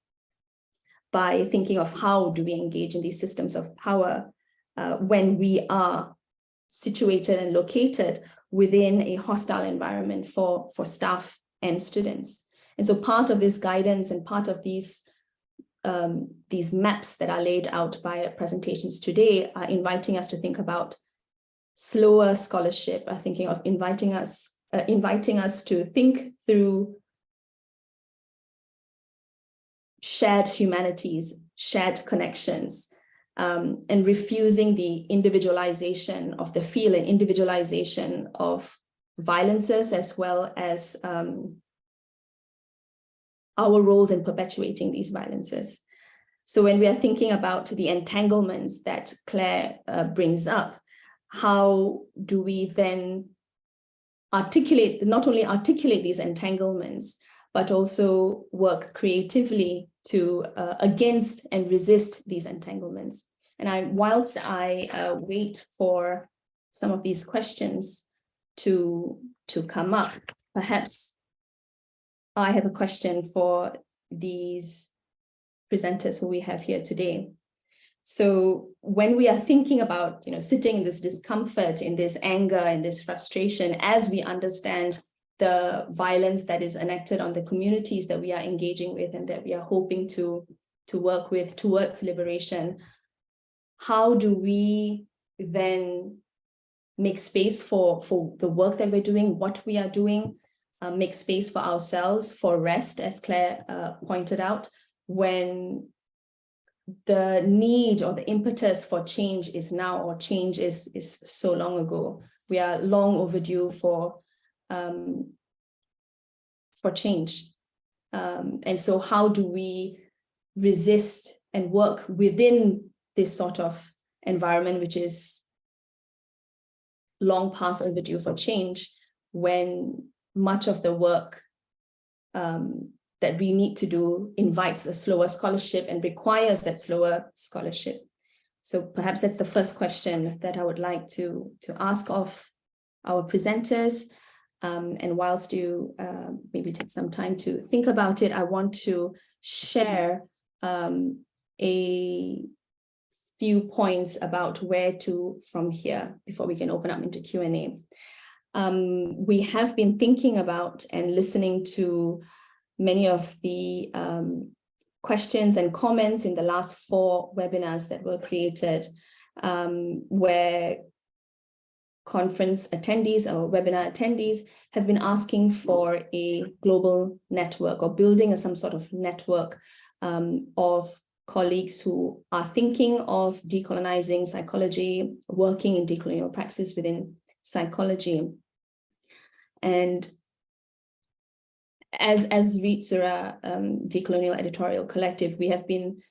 by thinking of how do we engage in these systems of power when we are situated and located within a hostile environment for staff and students. And so part of this guidance and part of these maps that are laid out by presentations today are inviting us to think about slower scholarship, are thinking of inviting us to think through shared humanities, shared connections, and refusing the individualization of the field and individualization of violences, as well as our roles in perpetuating these violences. So when we are thinking about the entanglements that Clare brings up, how do we then not only articulate these entanglements, but also work creatively to against and resist these entanglements? And whilst I wait for some of these questions to come up, perhaps I have a question for these presenters who we have here today. So when we are thinking about, sitting in this discomfort, in this anger, in this frustration, as we understand the violence that is enacted on the communities that we are engaging with and that we are hoping to work with towards liberation, how do we then make space for the work that we're doing, what we are doing, make space for ourselves, for rest, as Clare pointed out, when the need or the impetus for change is now, or change is so long ago. We are long overdue for change. And so how do we resist and work within this sort of environment, which is long past overdue for change, when much of the work that we need to do invites a slower scholarship and requires that slower scholarship? So perhaps that's the first question that I would like to ask of our presenters. And whilst you maybe take some time to think about it, I want to share a few points about where to from here before we can open up into Q&A. We have been thinking about and listening to many of the questions and comments in the last 4 webinars that were created, where conference attendees or webinar attendees have been asking for a global network or building some sort of network of colleagues who are thinking of decolonizing psychology, working in decolonial praxis within psychology. And as Refusal Decolonial Editorial Collective, we have been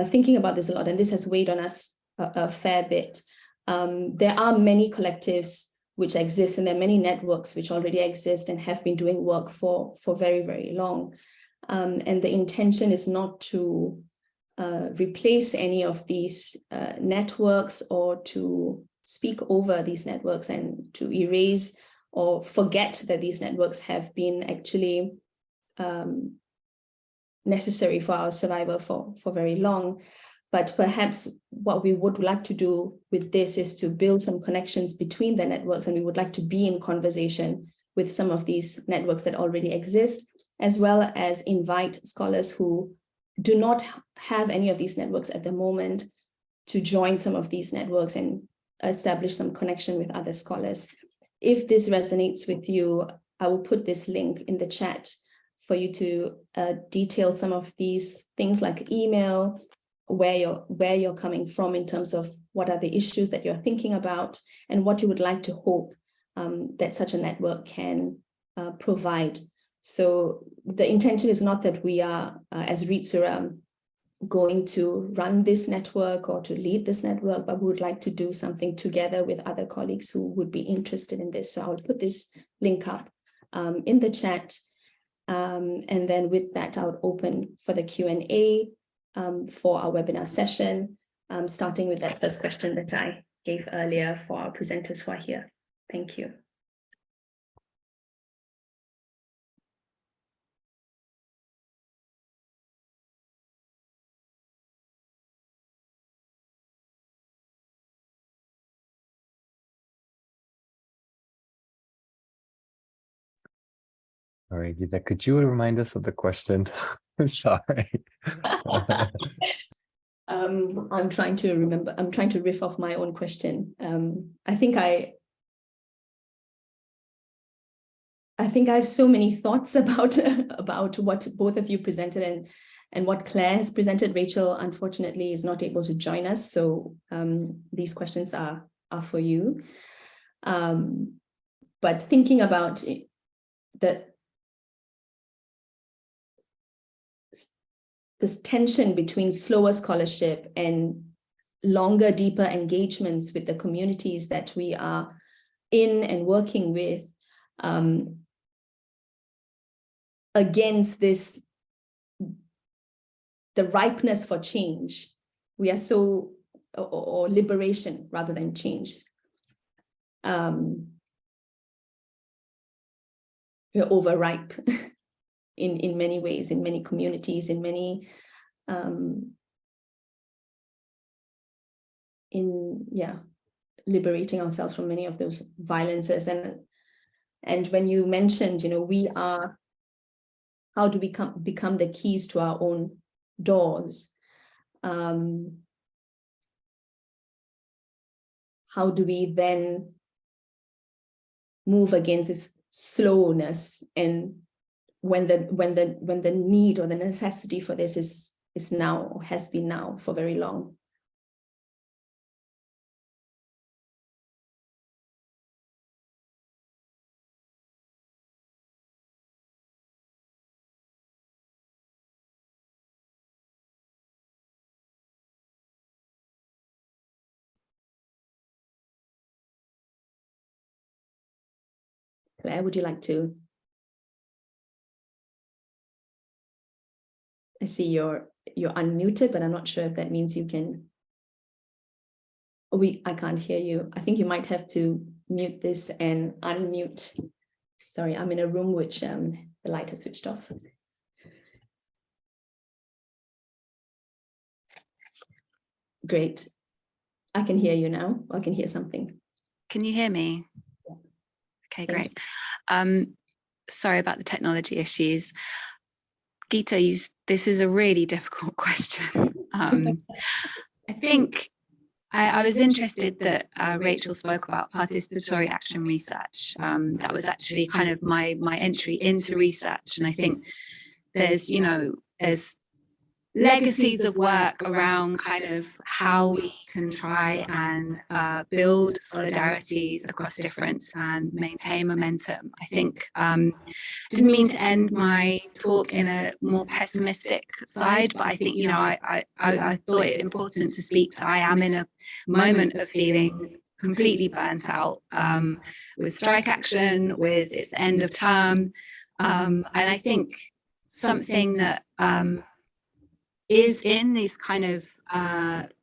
thinking about this a lot, and this has weighed on us a fair bit. There are many collectives which exist, and there are many networks which already exist and have been doing work for very, very long. And the intention is not to replace any of these networks or to speak over these networks and to erase or forget that these networks have been actually necessary for our survival for very long. But perhaps what we would like to do with this is to build some connections between the networks, and we would like to be in conversation with some of these networks that already exist, as well as invite scholars who do not have any of these networks at the moment to join some of these networks and establish some connection with other scholars. If this resonates with you, I will put this link in the chat for you to detail some of these things like email, where you're coming from in terms of what are the issues that you're thinking about and what you would like to hope that such a network can provide. So the intention is not that we are, as Refusal, going to run this network or to lead this network, but we would like to do something together with other colleagues who would be interested in this. So I'll put this link up in the chat. And then with that, I'll open for the Q&A for our webinar session, starting with that first question that I gave earlier for our presenters who are here. Thank you. All right, Geetha, could you remind us of the question? I'm sorry. I'm trying to remember. I'm trying to riff off my own question. I think I have so many thoughts about what both of you presented and what Claire has presented. Rachel, unfortunately, is not able to join us, so these questions are for you. But thinking about this tension between slower scholarship and longer, deeper engagements with the communities that we are in and working with, against this, the ripeness for change. We are so, or liberation rather than change. We're overripe in many ways, in many communities, in many, liberating ourselves from many of those violences. And when you mentioned, we are, how do we become the keys to our own doors? How do we then move against this slowness, and when the need or the necessity for this is now, or has been now for very long? Claire, would you like to? I see you're unmuted, but I'm not sure if that means you can. I can't hear you. I think you might have to mute this and unmute. Sorry, I'm in a room which the light is switched off. Great. I can hear you now. I can hear something. Can you hear me? Yeah. Okay, great. Sorry about the technology issues. Geetha, this is a really difficult question. I think I was interested that Rachel spoke about participatory action research. That was actually kind of my entry into research. And I think there's, there's legacies of work around kind of how we can try and build solidarities across difference and maintain momentum. I think didn't mean to end my talk in a more pessimistic side, but I think, I thought it important to speak to, I am in a moment of feeling completely burnt out with strike action, with its end of term. And I think something that is in these kind of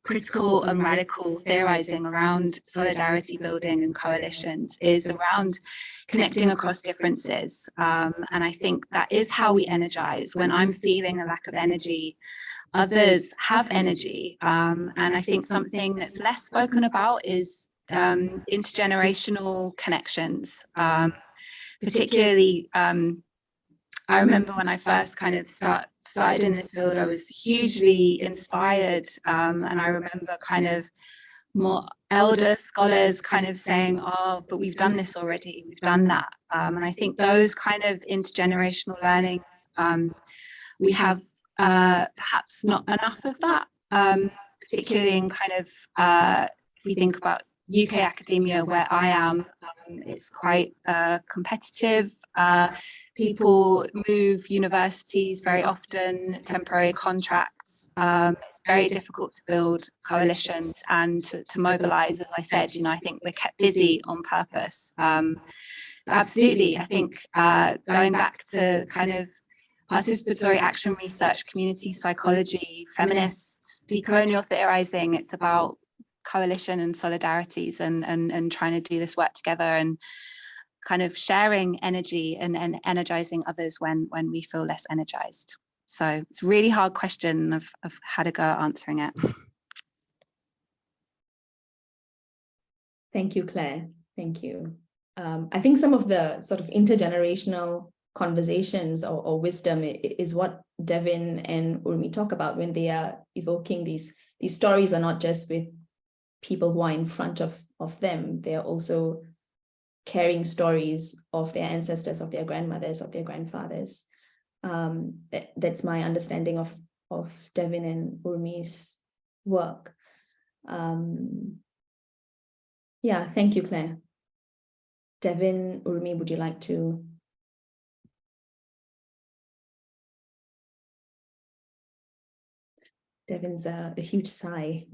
critical and radical theorizing around solidarity building and coalitions is around connecting across differences. And I think that is how we energize. When I'm feeling a lack of energy, others have energy. And I think something that's less spoken about is intergenerational connections, particularly I remember when I first kind of started in this field, I was hugely inspired. And I remember kind of more elder scholars kind of saying, oh, but we've done this already, we've done that. And I think those kind of intergenerational learnings, we have perhaps not enough of that, particularly in kind of, if we think about UK academia where I am, it's quite competitive. People move universities very often, temporary contracts. It's very difficult to build coalitions and to mobilize, as I said, I think we're kept busy on purpose. Absolutely, I think going back to kind of participatory action research, community psychology, feminist, decolonial theorizing, it's about coalition and solidarities and trying to do this work together and kind of sharing energy and energizing others when we feel less energized. So it's a really hard question. I've had a go at answering it. Thank you, Claire. Thank you. I think some of the sort of intergenerational conversations or wisdom is what Devin and Urmi talk about when they are evoking these stories are not just with people who are in front of them, they're also carrying stories of their ancestors, of their grandmothers, of their grandfathers. That's my understanding of Devin and Urmi's work. Yeah, thank you, Claire. Devin, Urmi, would you like to? Devin's a huge sigh.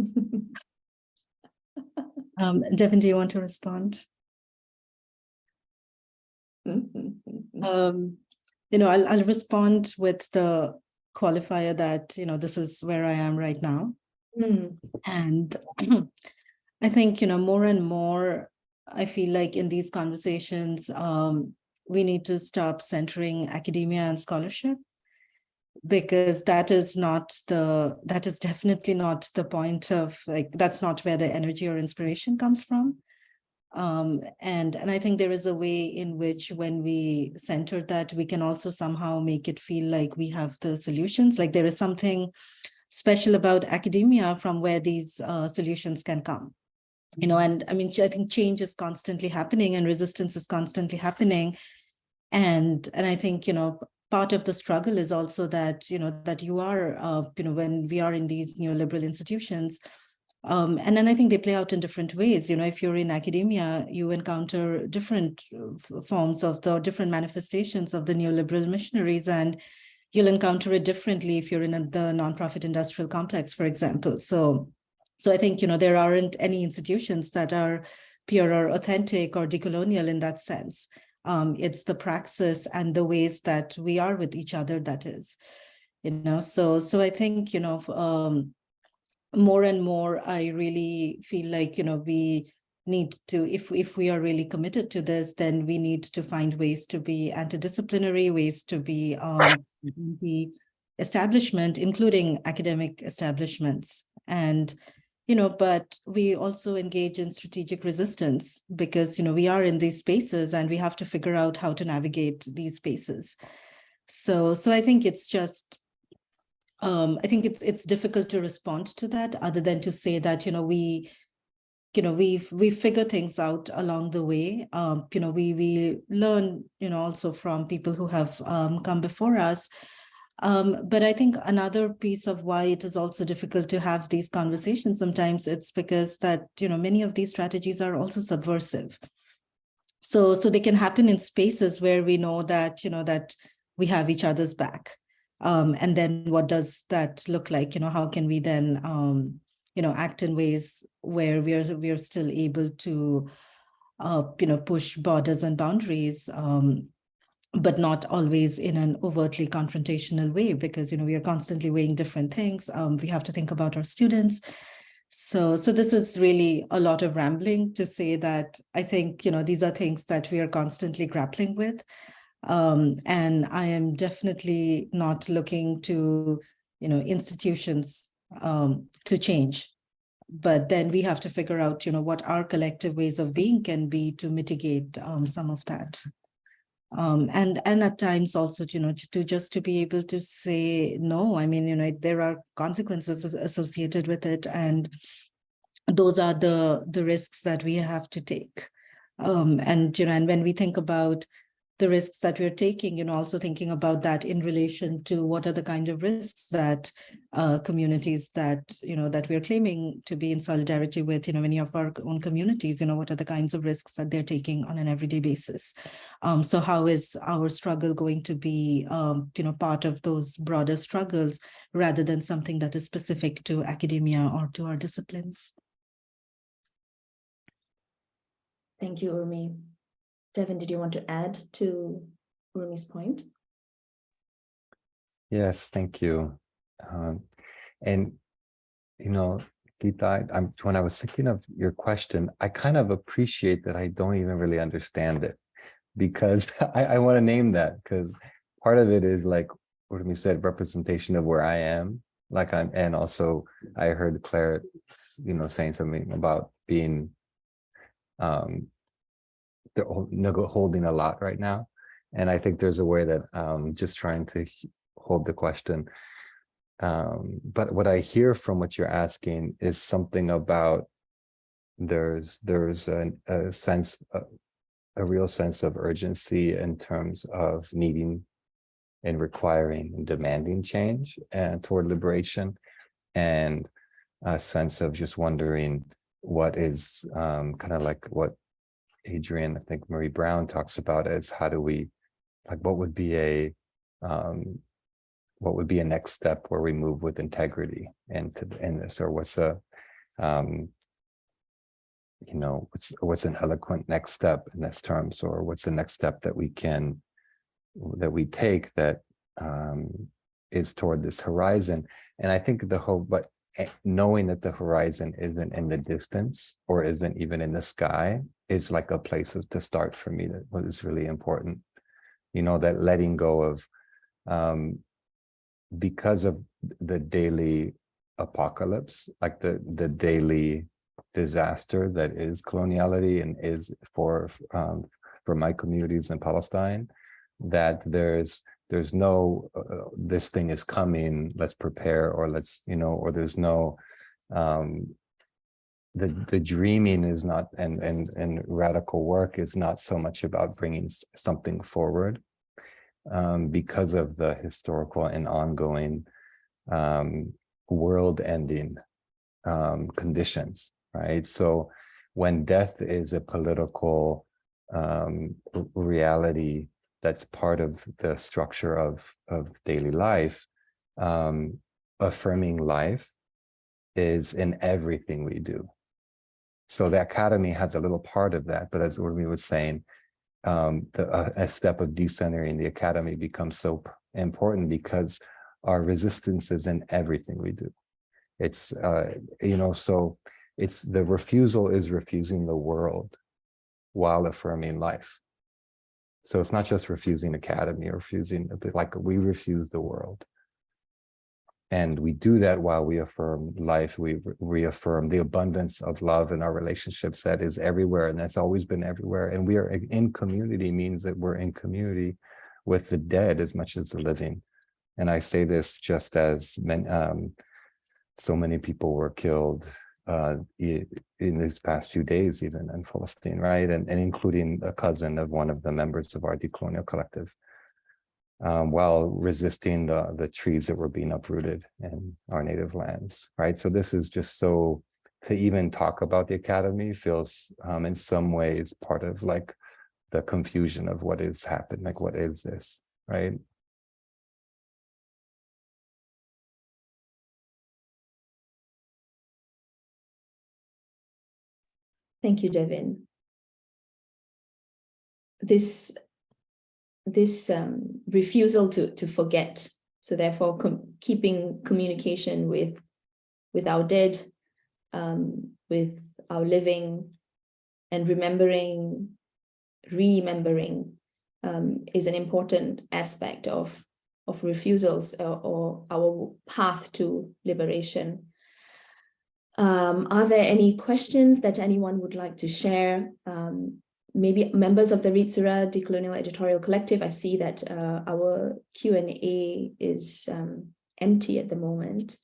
Devin, do you want to respond? I'll respond with the qualifier that, this is where I am right now. And I think, more and more, I feel like in these conversations, we need to stop centering academia and scholarship, because that is definitely not the point of, that's not where the energy or inspiration comes from. And I think there is a way in which when we center that, we can also somehow make it feel like we have the solutions, like there is something special about academia from where these solutions can come. And I mean, I think change is constantly happening and resistance is constantly happening. And I think, part of the struggle is also that, that you are, when we are in these neoliberal institutions, and then I think they play out in different ways. If you're in academia, you encounter different forms of the different manifestations of the neoliberal missionaries, and you'll encounter it differently if you're in the nonprofit industrial complex, for example. So I think, there aren't any institutions that are pure or authentic or decolonial in that sense. It's the praxis and the ways that we are with each other that is, so I think, more and more, I really feel like, we need to, if we are really committed to this, then we need to find ways to be interdisciplinary, ways to be the establishment, including academic establishments. And, but we also engage in strategic resistance because, we are in these spaces and we have to figure out how to navigate these spaces. So I think it's just, I think it's difficult to respond to that other than to say that, we we figure things out along the way. We learn, also from people who have come before us. But I think another piece of why it is also difficult to have these conversations sometimes, it's because that, many of these strategies are also subversive. So they can happen in spaces where we know that, that we have each other's back. And then what does that look like? How can we then, act in ways where we are still able to, push borders and boundaries, but not always in an overtly confrontational way, because, we are constantly weighing different things. We have to think about our students. So this is really a lot of rambling to say that I think, these are things that we are constantly grappling with. And I am definitely not looking to, institutions to change. But then we have to figure out, what our collective ways of being can be to mitigate some of that. And at times also, to be able to say no. I mean, there are consequences associated with it, and those are the risks that we have to take. And when we think about the risks that we're taking, also thinking about that in relation to what are the kind of risks that communities that, that we're claiming to be in solidarity with, many of our own communities, what are the kinds of risks that they're taking on an everyday basis. So how is our struggle going to be, part of those broader struggles rather than something that is specific to academia or to our disciplines? Thank you, Urmi. Devin, did you want to add to Urmi's point? Yes, thank you. And, Geetha, when I was thinking of your question, I kind of appreciate that I don't even really understand it, because I want to name that, because part of it is like Urmi said, representation of where I am. And also I heard Clare, saying something about being, they're holding a lot right now. And I think there's a way that just trying to hold the question. But what I hear from what you're asking is something about there's a sense, a real sense of urgency in terms of needing and requiring and demanding change and toward liberation, and a sense of just wondering what is kind of like what Adrian, I think Marie Brown talks about as how do we, what would be a next step where we move with integrity in this, or what's a what's an eloquent next step in this terms, or what's the next step that we take that is toward this horizon. And I think the hope, but knowing that the horizon isn't in the distance or isn't even in the sky is like a place to start for me. That was really important. That letting go of, because of the daily apocalypse, like the daily disaster that is coloniality and is for my communities in Palestine, that there's no this thing is coming, let's prepare, or let's or there's no the dreaming is not, and radical work is not so much about bringing something forward, because of the historical and ongoing world-ending conditions, right? So when death is a political reality that's part of the structure of daily life, affirming life is in everything we do. So the academy has a little part of that, but as Urmi was saying, a step of decentering the academy becomes so important because our resistance is in everything we do. It's, so it's the refusal is refusing the world while affirming life. So it's not just refusing academy or refusing, like we refuse the world. And we do that while we affirm life. We reaffirm the abundance of love in our relationships that is everywhere, and that's always been everywhere. And we are in community means that we're in community with the dead as much as the living. And I say this just as so many people were killed in these past few days, even in Palestine, right? And including a cousin of one of the members of our decolonial collective, while resisting the trees that were being uprooted in our native lands, right? So this is just so, to even talk about the academy feels in some ways part of like the confusion of what is happening, like what is this, right? Thank you, Devin. This refusal to forget, so therefore keeping communication with our dead, with our living, and remembering is an important aspect of refusals or our path to liberation. Are there any questions that anyone would like to share? Maybe members of the Read Surah Decolonial Editorial Collective. I see that our Q&A is empty at the moment.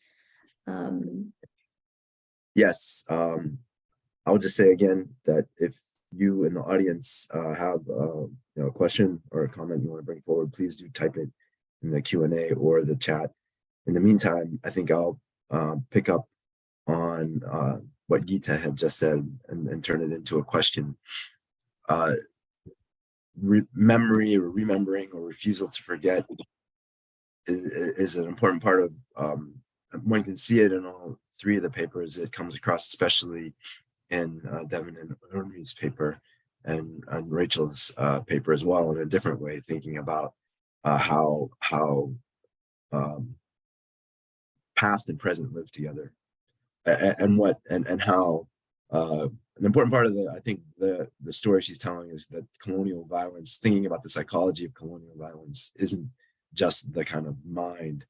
Yes, I'll just say again that if you in the audience have a question or a comment you want to bring forward, please do type it in the Q&A or the chat. In the meantime, I think I'll pick up on what Geetha had just said and turn it into a question. Memory or remembering or refusal to forget is an important part of, one can see it in all three of the papers. It comes across especially in Devin and Urmi's paper and Rachel's paper as well, in a different way, thinking about how past and present live together, and how an important part of I think the story she's telling is that colonial violence, thinking about the psychology of colonial violence, isn't just the kind of mind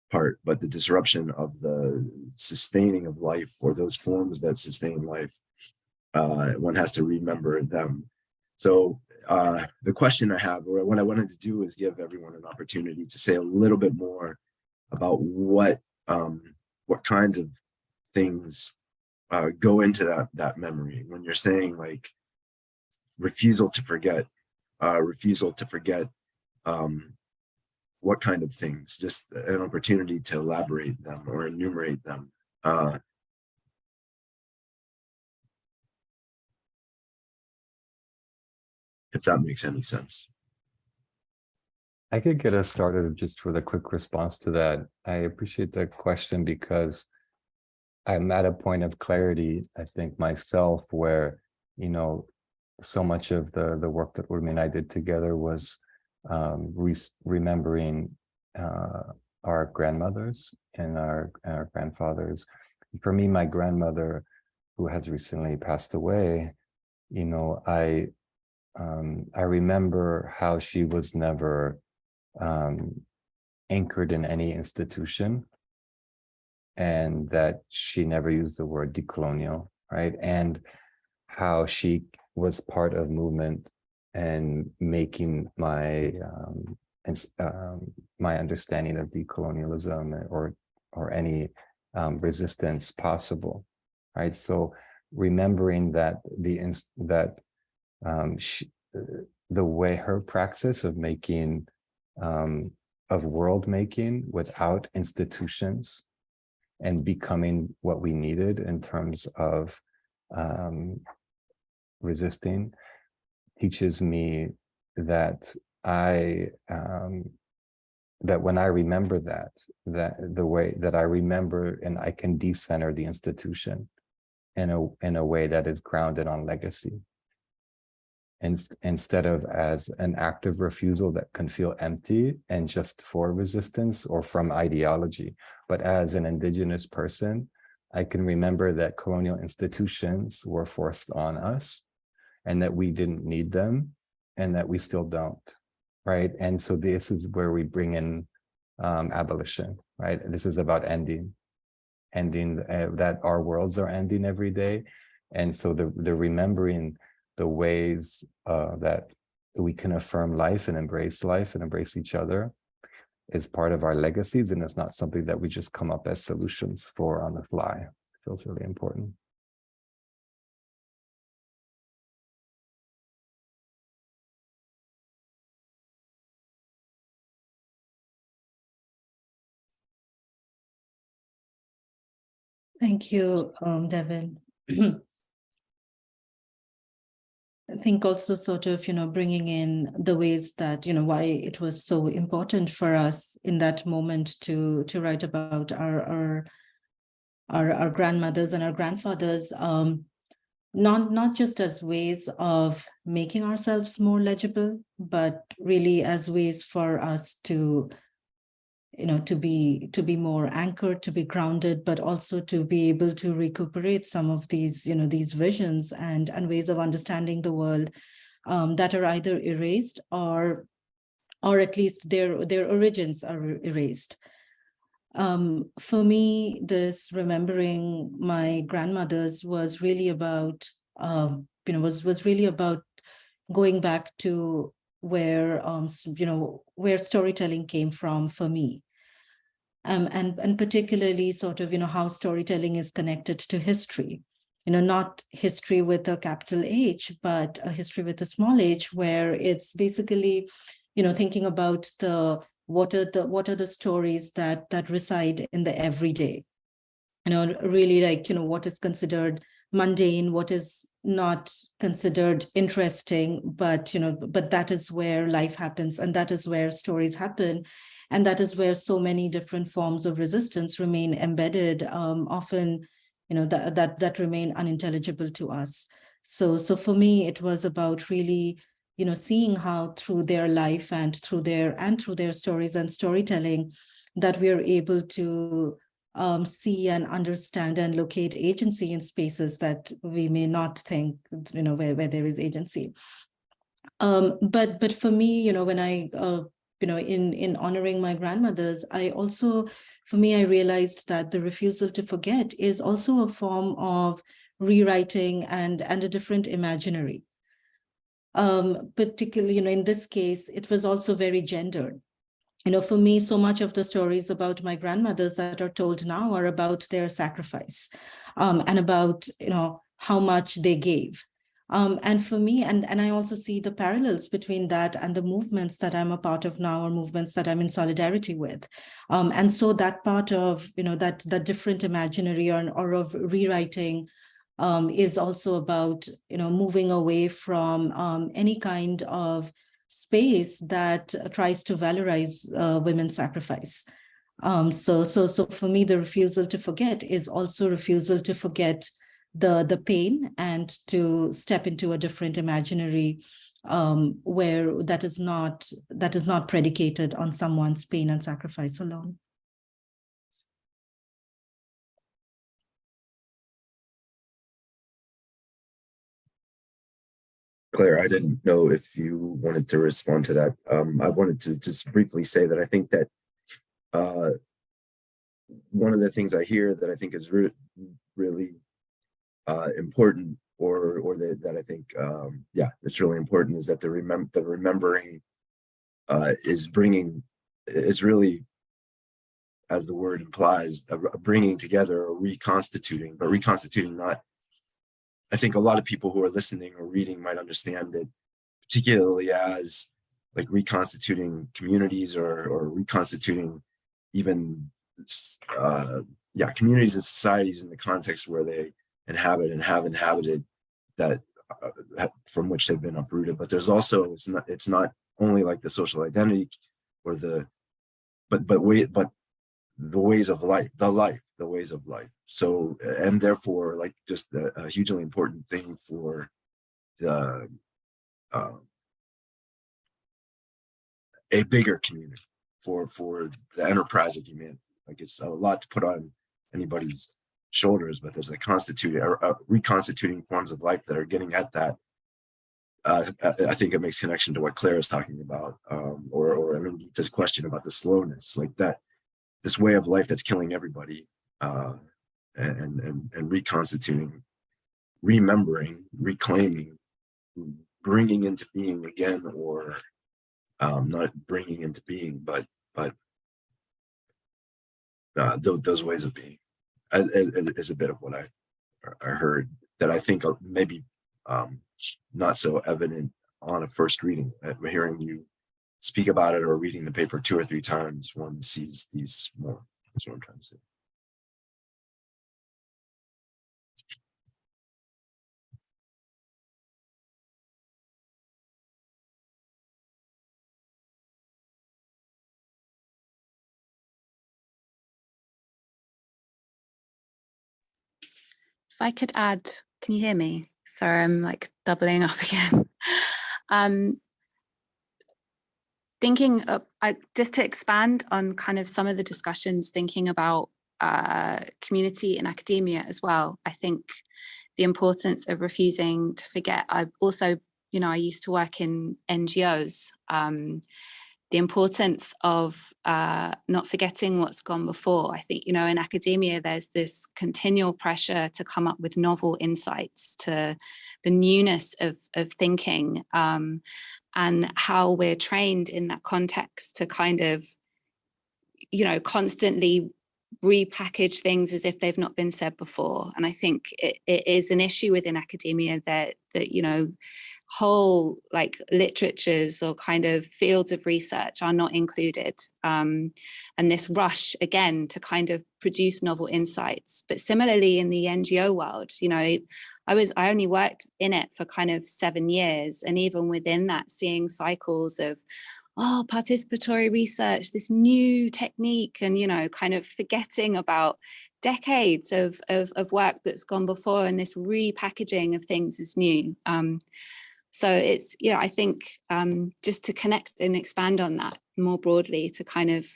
part, but the disruption of the sustaining of life, or those forms that sustain life. One has to remember them. So the question I have, or what I wanted to do, is give everyone an opportunity to say a little bit more about what kinds of things go into that memory. When you're saying like refusal to forget, what kind of things? Just an opportunity to elaborate them or enumerate them. If that makes any sense. I could get us started just with a quick response to that. I appreciate the question because I'm at a point of clarity, I think, myself, where, you know, so much of the work that Urmi and I did together was remembering our grandmothers and our grandfathers. For me, my grandmother, who has recently passed away, you know, I remember how she was never anchored in any institution, and that she never used the word decolonial, right? And how she was part of movement and making my my understanding of decolonialism or any resistance possible, right? So remembering that the way her praxis of making of world making without institutions and becoming what we needed in terms of resisting teaches me that that when I remember that the way that I remember, and I can decenter the institution in a way that is grounded on legacy, instead of as an active refusal that can feel empty and just for resistance or from ideology, but as an indigenous person, I can remember that colonial institutions were forced on us and that we didn't need them and that we still don't, right? And so this is where we bring in abolition, right? This is about ending that our worlds are ending every day. And so the remembering the ways that we can affirm life and embrace each other is part of our legacies, and it's not something that we just come up as solutions for on the fly. feels really important. Thank you, Devin. I think also sort of, bringing in the ways that, why it was so important for us in that moment to write about our grandmothers and our grandfathers, not just as ways of making ourselves more legible, but really as ways for us to to be more anchored, to be grounded, but also to be able to recuperate some of these, these visions and ways of understanding the world that are either erased or at least their origins are erased. For me, this remembering my grandmothers was really about, was really about going back to where where storytelling came from for me, and particularly sort of how storytelling is connected to history, not history with a capital H, but a history with a small h, where it's basically thinking about what are the stories that reside in the everyday, really like what is considered mundane, what is not considered interesting, but but that is where life happens, and that is where stories happen, and that is where so many different forms of resistance remain embedded, often that remain unintelligible to us. So for me, it was about really seeing how through their life and through their stories and storytelling that we are able to see and understand and locate agency in spaces that we may not think, where there is agency. But for me, when I, in honoring my grandmothers, I realized that the refusal to forget is also a form of rewriting and a different imaginary. Particularly, in this case, it was also very gendered. For me, so much of the stories about my grandmothers that are told now are about their sacrifice, and about, how much they gave. And for me, and I also see the parallels between that and the movements that I'm a part of now, or movements that I'm in solidarity with. And so that part of, that different imaginary or of rewriting is also about, moving away from any kind of space that tries to valorize women's sacrifice. So for me, the refusal to forget is also refusal to forget the pain and to step into a different imaginary where that is not predicated on someone's pain and sacrifice alone. Claire, I didn't know if you wanted to respond to that. I wanted to just briefly say that I think that one of the things I hear that I think is really important, or that I think, it's really important, is that the remembering is really, as the word implies, bringing together or reconstituting, but reconstituting not. I think a lot of people who are listening or reading might understand it, particularly as like reconstituting communities or reconstituting even communities and societies in the context where they inhabit and have inhabited, that from which they've been uprooted. But there's also, it's not only like the social identity or the ways of life, the ways of life. So, and therefore, like, just a hugely important thing for the a bigger community, for the enterprise of humanity. Like, it's a lot to put on anybody's shoulders, but there's reconstituting forms of life that are getting at that. I think it makes connection to what Claire is talking about, or I mean, this question about the slowness, like that, this way of life that's killing everybody, and reconstituting, remembering, reclaiming, bringing into being again, or not bringing into being, but those ways of being. as a bit of what I heard that I think are maybe not so evident on a first reading. Hearing you speak about it or reading the paper 2 or 3 times, one sees these more. That's what I'm trying to say. If I could add, can you hear me? Sorry, I'm like doubling up again. Thinking of, just to expand on kind of some of the discussions, thinking about community and academia as well. I think the importance of refusing to forget. I also, I used to work in NGOs. The importance of not forgetting what's gone before. I think, in academia, there's this continual pressure to come up with novel insights, to the newness of thinking, and how we're trained in that context to kind of, constantly repackage things as if they've not been said before. And I think it is an issue within academia that whole like literatures or kind of fields of research are not included, and this rush again to kind of produce novel insights. But similarly in the NGO world, I only worked in it for kind of 7 years, and even within that, seeing cycles of participatory research, this new technique, and kind of forgetting about decades of work that's gone before, and this repackaging of things is new. So it's, I think just to connect and expand on that more broadly, to kind of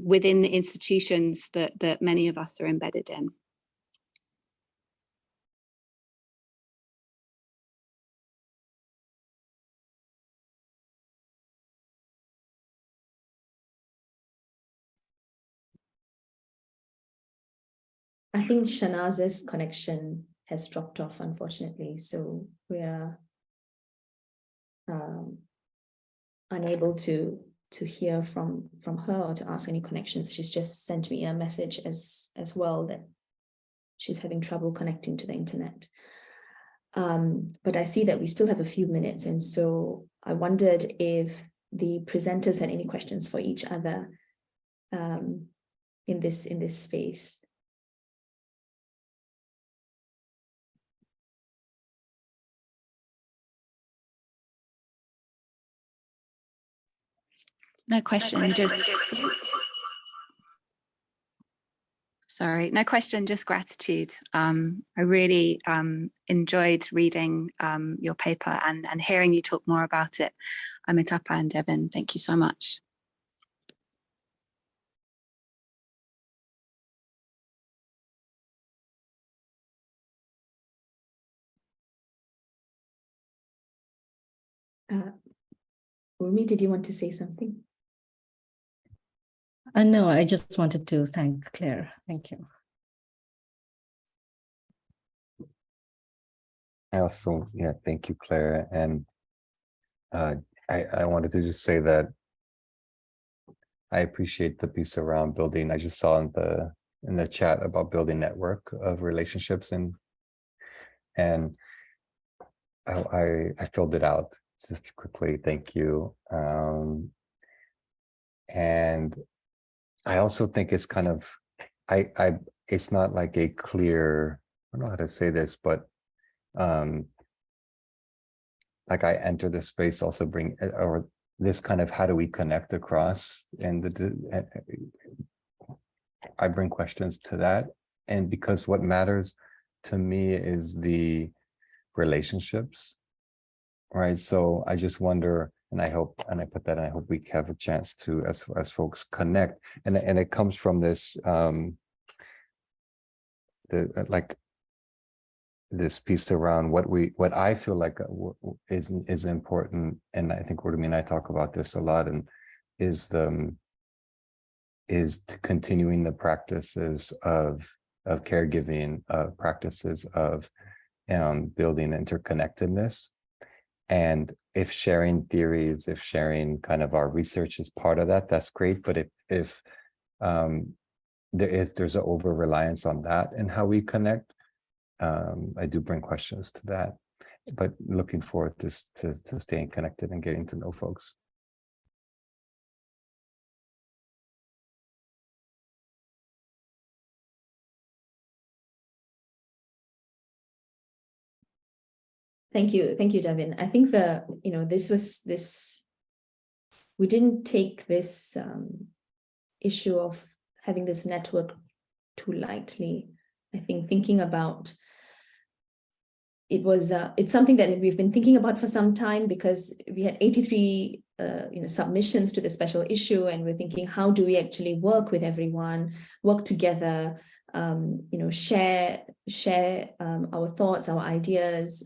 within the institutions that many of us are embedded in. I think Shanaz's connection has dropped off, unfortunately, so we are unable to hear from her or to ask any connections. She's just sent me a message as well that she's having trouble connecting to the internet. But I see that we still have a few minutes, and so I wondered if the presenters had any questions for each other in this space. No question, sorry, no question, just gratitude. I really enjoyed reading your paper and hearing you talk more about it. Urmitapa and Devin, thank you so much. Urmi, did you want to say something? No, I just wanted to thank Claire. Thank you. I also, thank you, Claire. And I wanted to just say that I appreciate the piece around building. I just saw in the chat about building network of relationships, and I filled it out just quickly. Thank you. And I also think it's kind of, it's not like a clear, I don't know how to say this, but like I enter the space also bring, or this kind of, how do we connect across? And I bring questions to that. And because what matters to me is the relationships, right? So I just wonder, and I hope, and I put that, and I hope we have a chance to, as folks connect, and it comes from this, this piece around what I feel like is important, and I think Urmi and I talk about this a lot, and is continuing the practices of caregiving, practices of building interconnectedness. And if sharing theories, if sharing kind of our research is part of that, that's great. But if there's an over reliance on that and how we connect. I do bring questions to that, but looking forward to staying connected and getting to know folks. Thank you, Devin. I think we didn't take this issue of having this network too lightly. I think thinking about it's something that we've been thinking about for some time, because we had 83 submissions to the special issue, and we're thinking, how do we actually work with everyone, work together, share our thoughts, our ideas,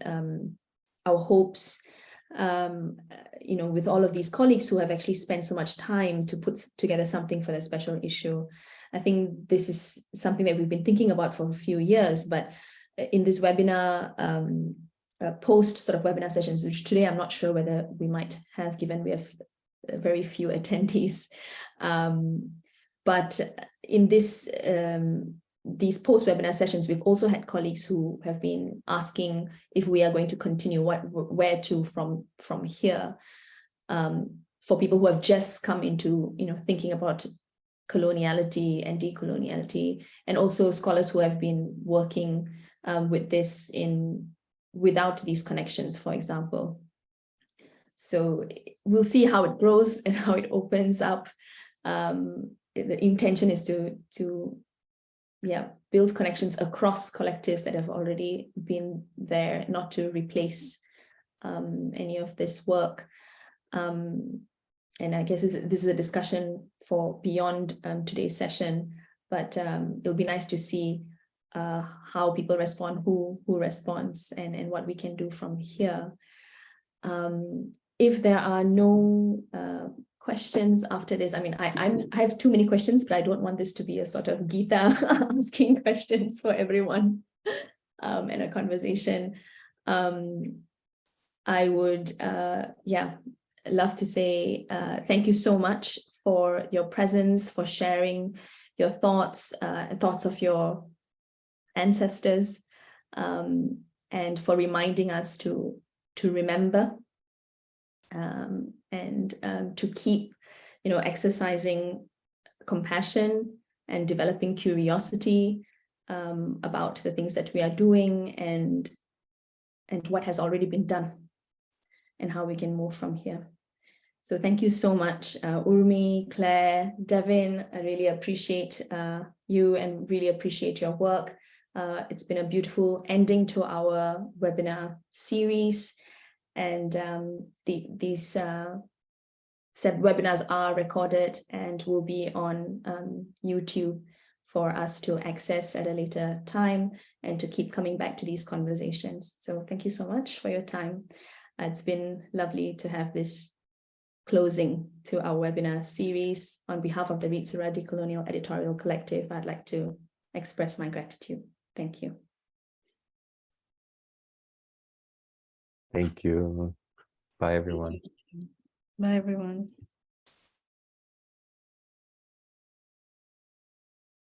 our hopes, with all of these colleagues who have actually spent so much time to put together something for the special issue. I think this is something that we've been thinking about for a few years, but in this webinar, post sort of webinar sessions, which today I'm not sure whether we might have, given we have very few attendees. But in these post-webinar sessions, we've also had colleagues who have been asking if we are going to continue, where to from here. For people who have just come into thinking about coloniality and decoloniality, and also scholars who have been working with this without these connections, for example. So we'll see how it grows and how it opens up. The intention is to build connections across collectives that have already been there, not to replace any of this work. And I guess this is a discussion for beyond today's session, but it'll be nice to see how people respond, who responds, and what we can do from here. If there are no questions after this, I mean, I have too many questions, but I don't want this to be a sort of Geetha asking questions for everyone and a conversation. I would, love to say thank you so much for your presence, for sharing your thoughts, thoughts of your ancestors, and for reminding us to remember and to keep, exercising compassion and developing curiosity about the things that we are doing and what has already been done and how we can move from here. So thank you so much, Urmi, Claire, Devin. I really appreciate you and really appreciate your work. It's been a beautiful ending to our webinar series. And these webinars are recorded and will be on YouTube for us to access at a later time and to keep coming back to these conversations. So thank you so much for your time. It's been lovely to have this closing to our webinar series. On behalf of the Refusal Decolonial Editorial Collective, I'd like to express my gratitude. Thank you. Thank you. Bye, everyone. Bye, everyone.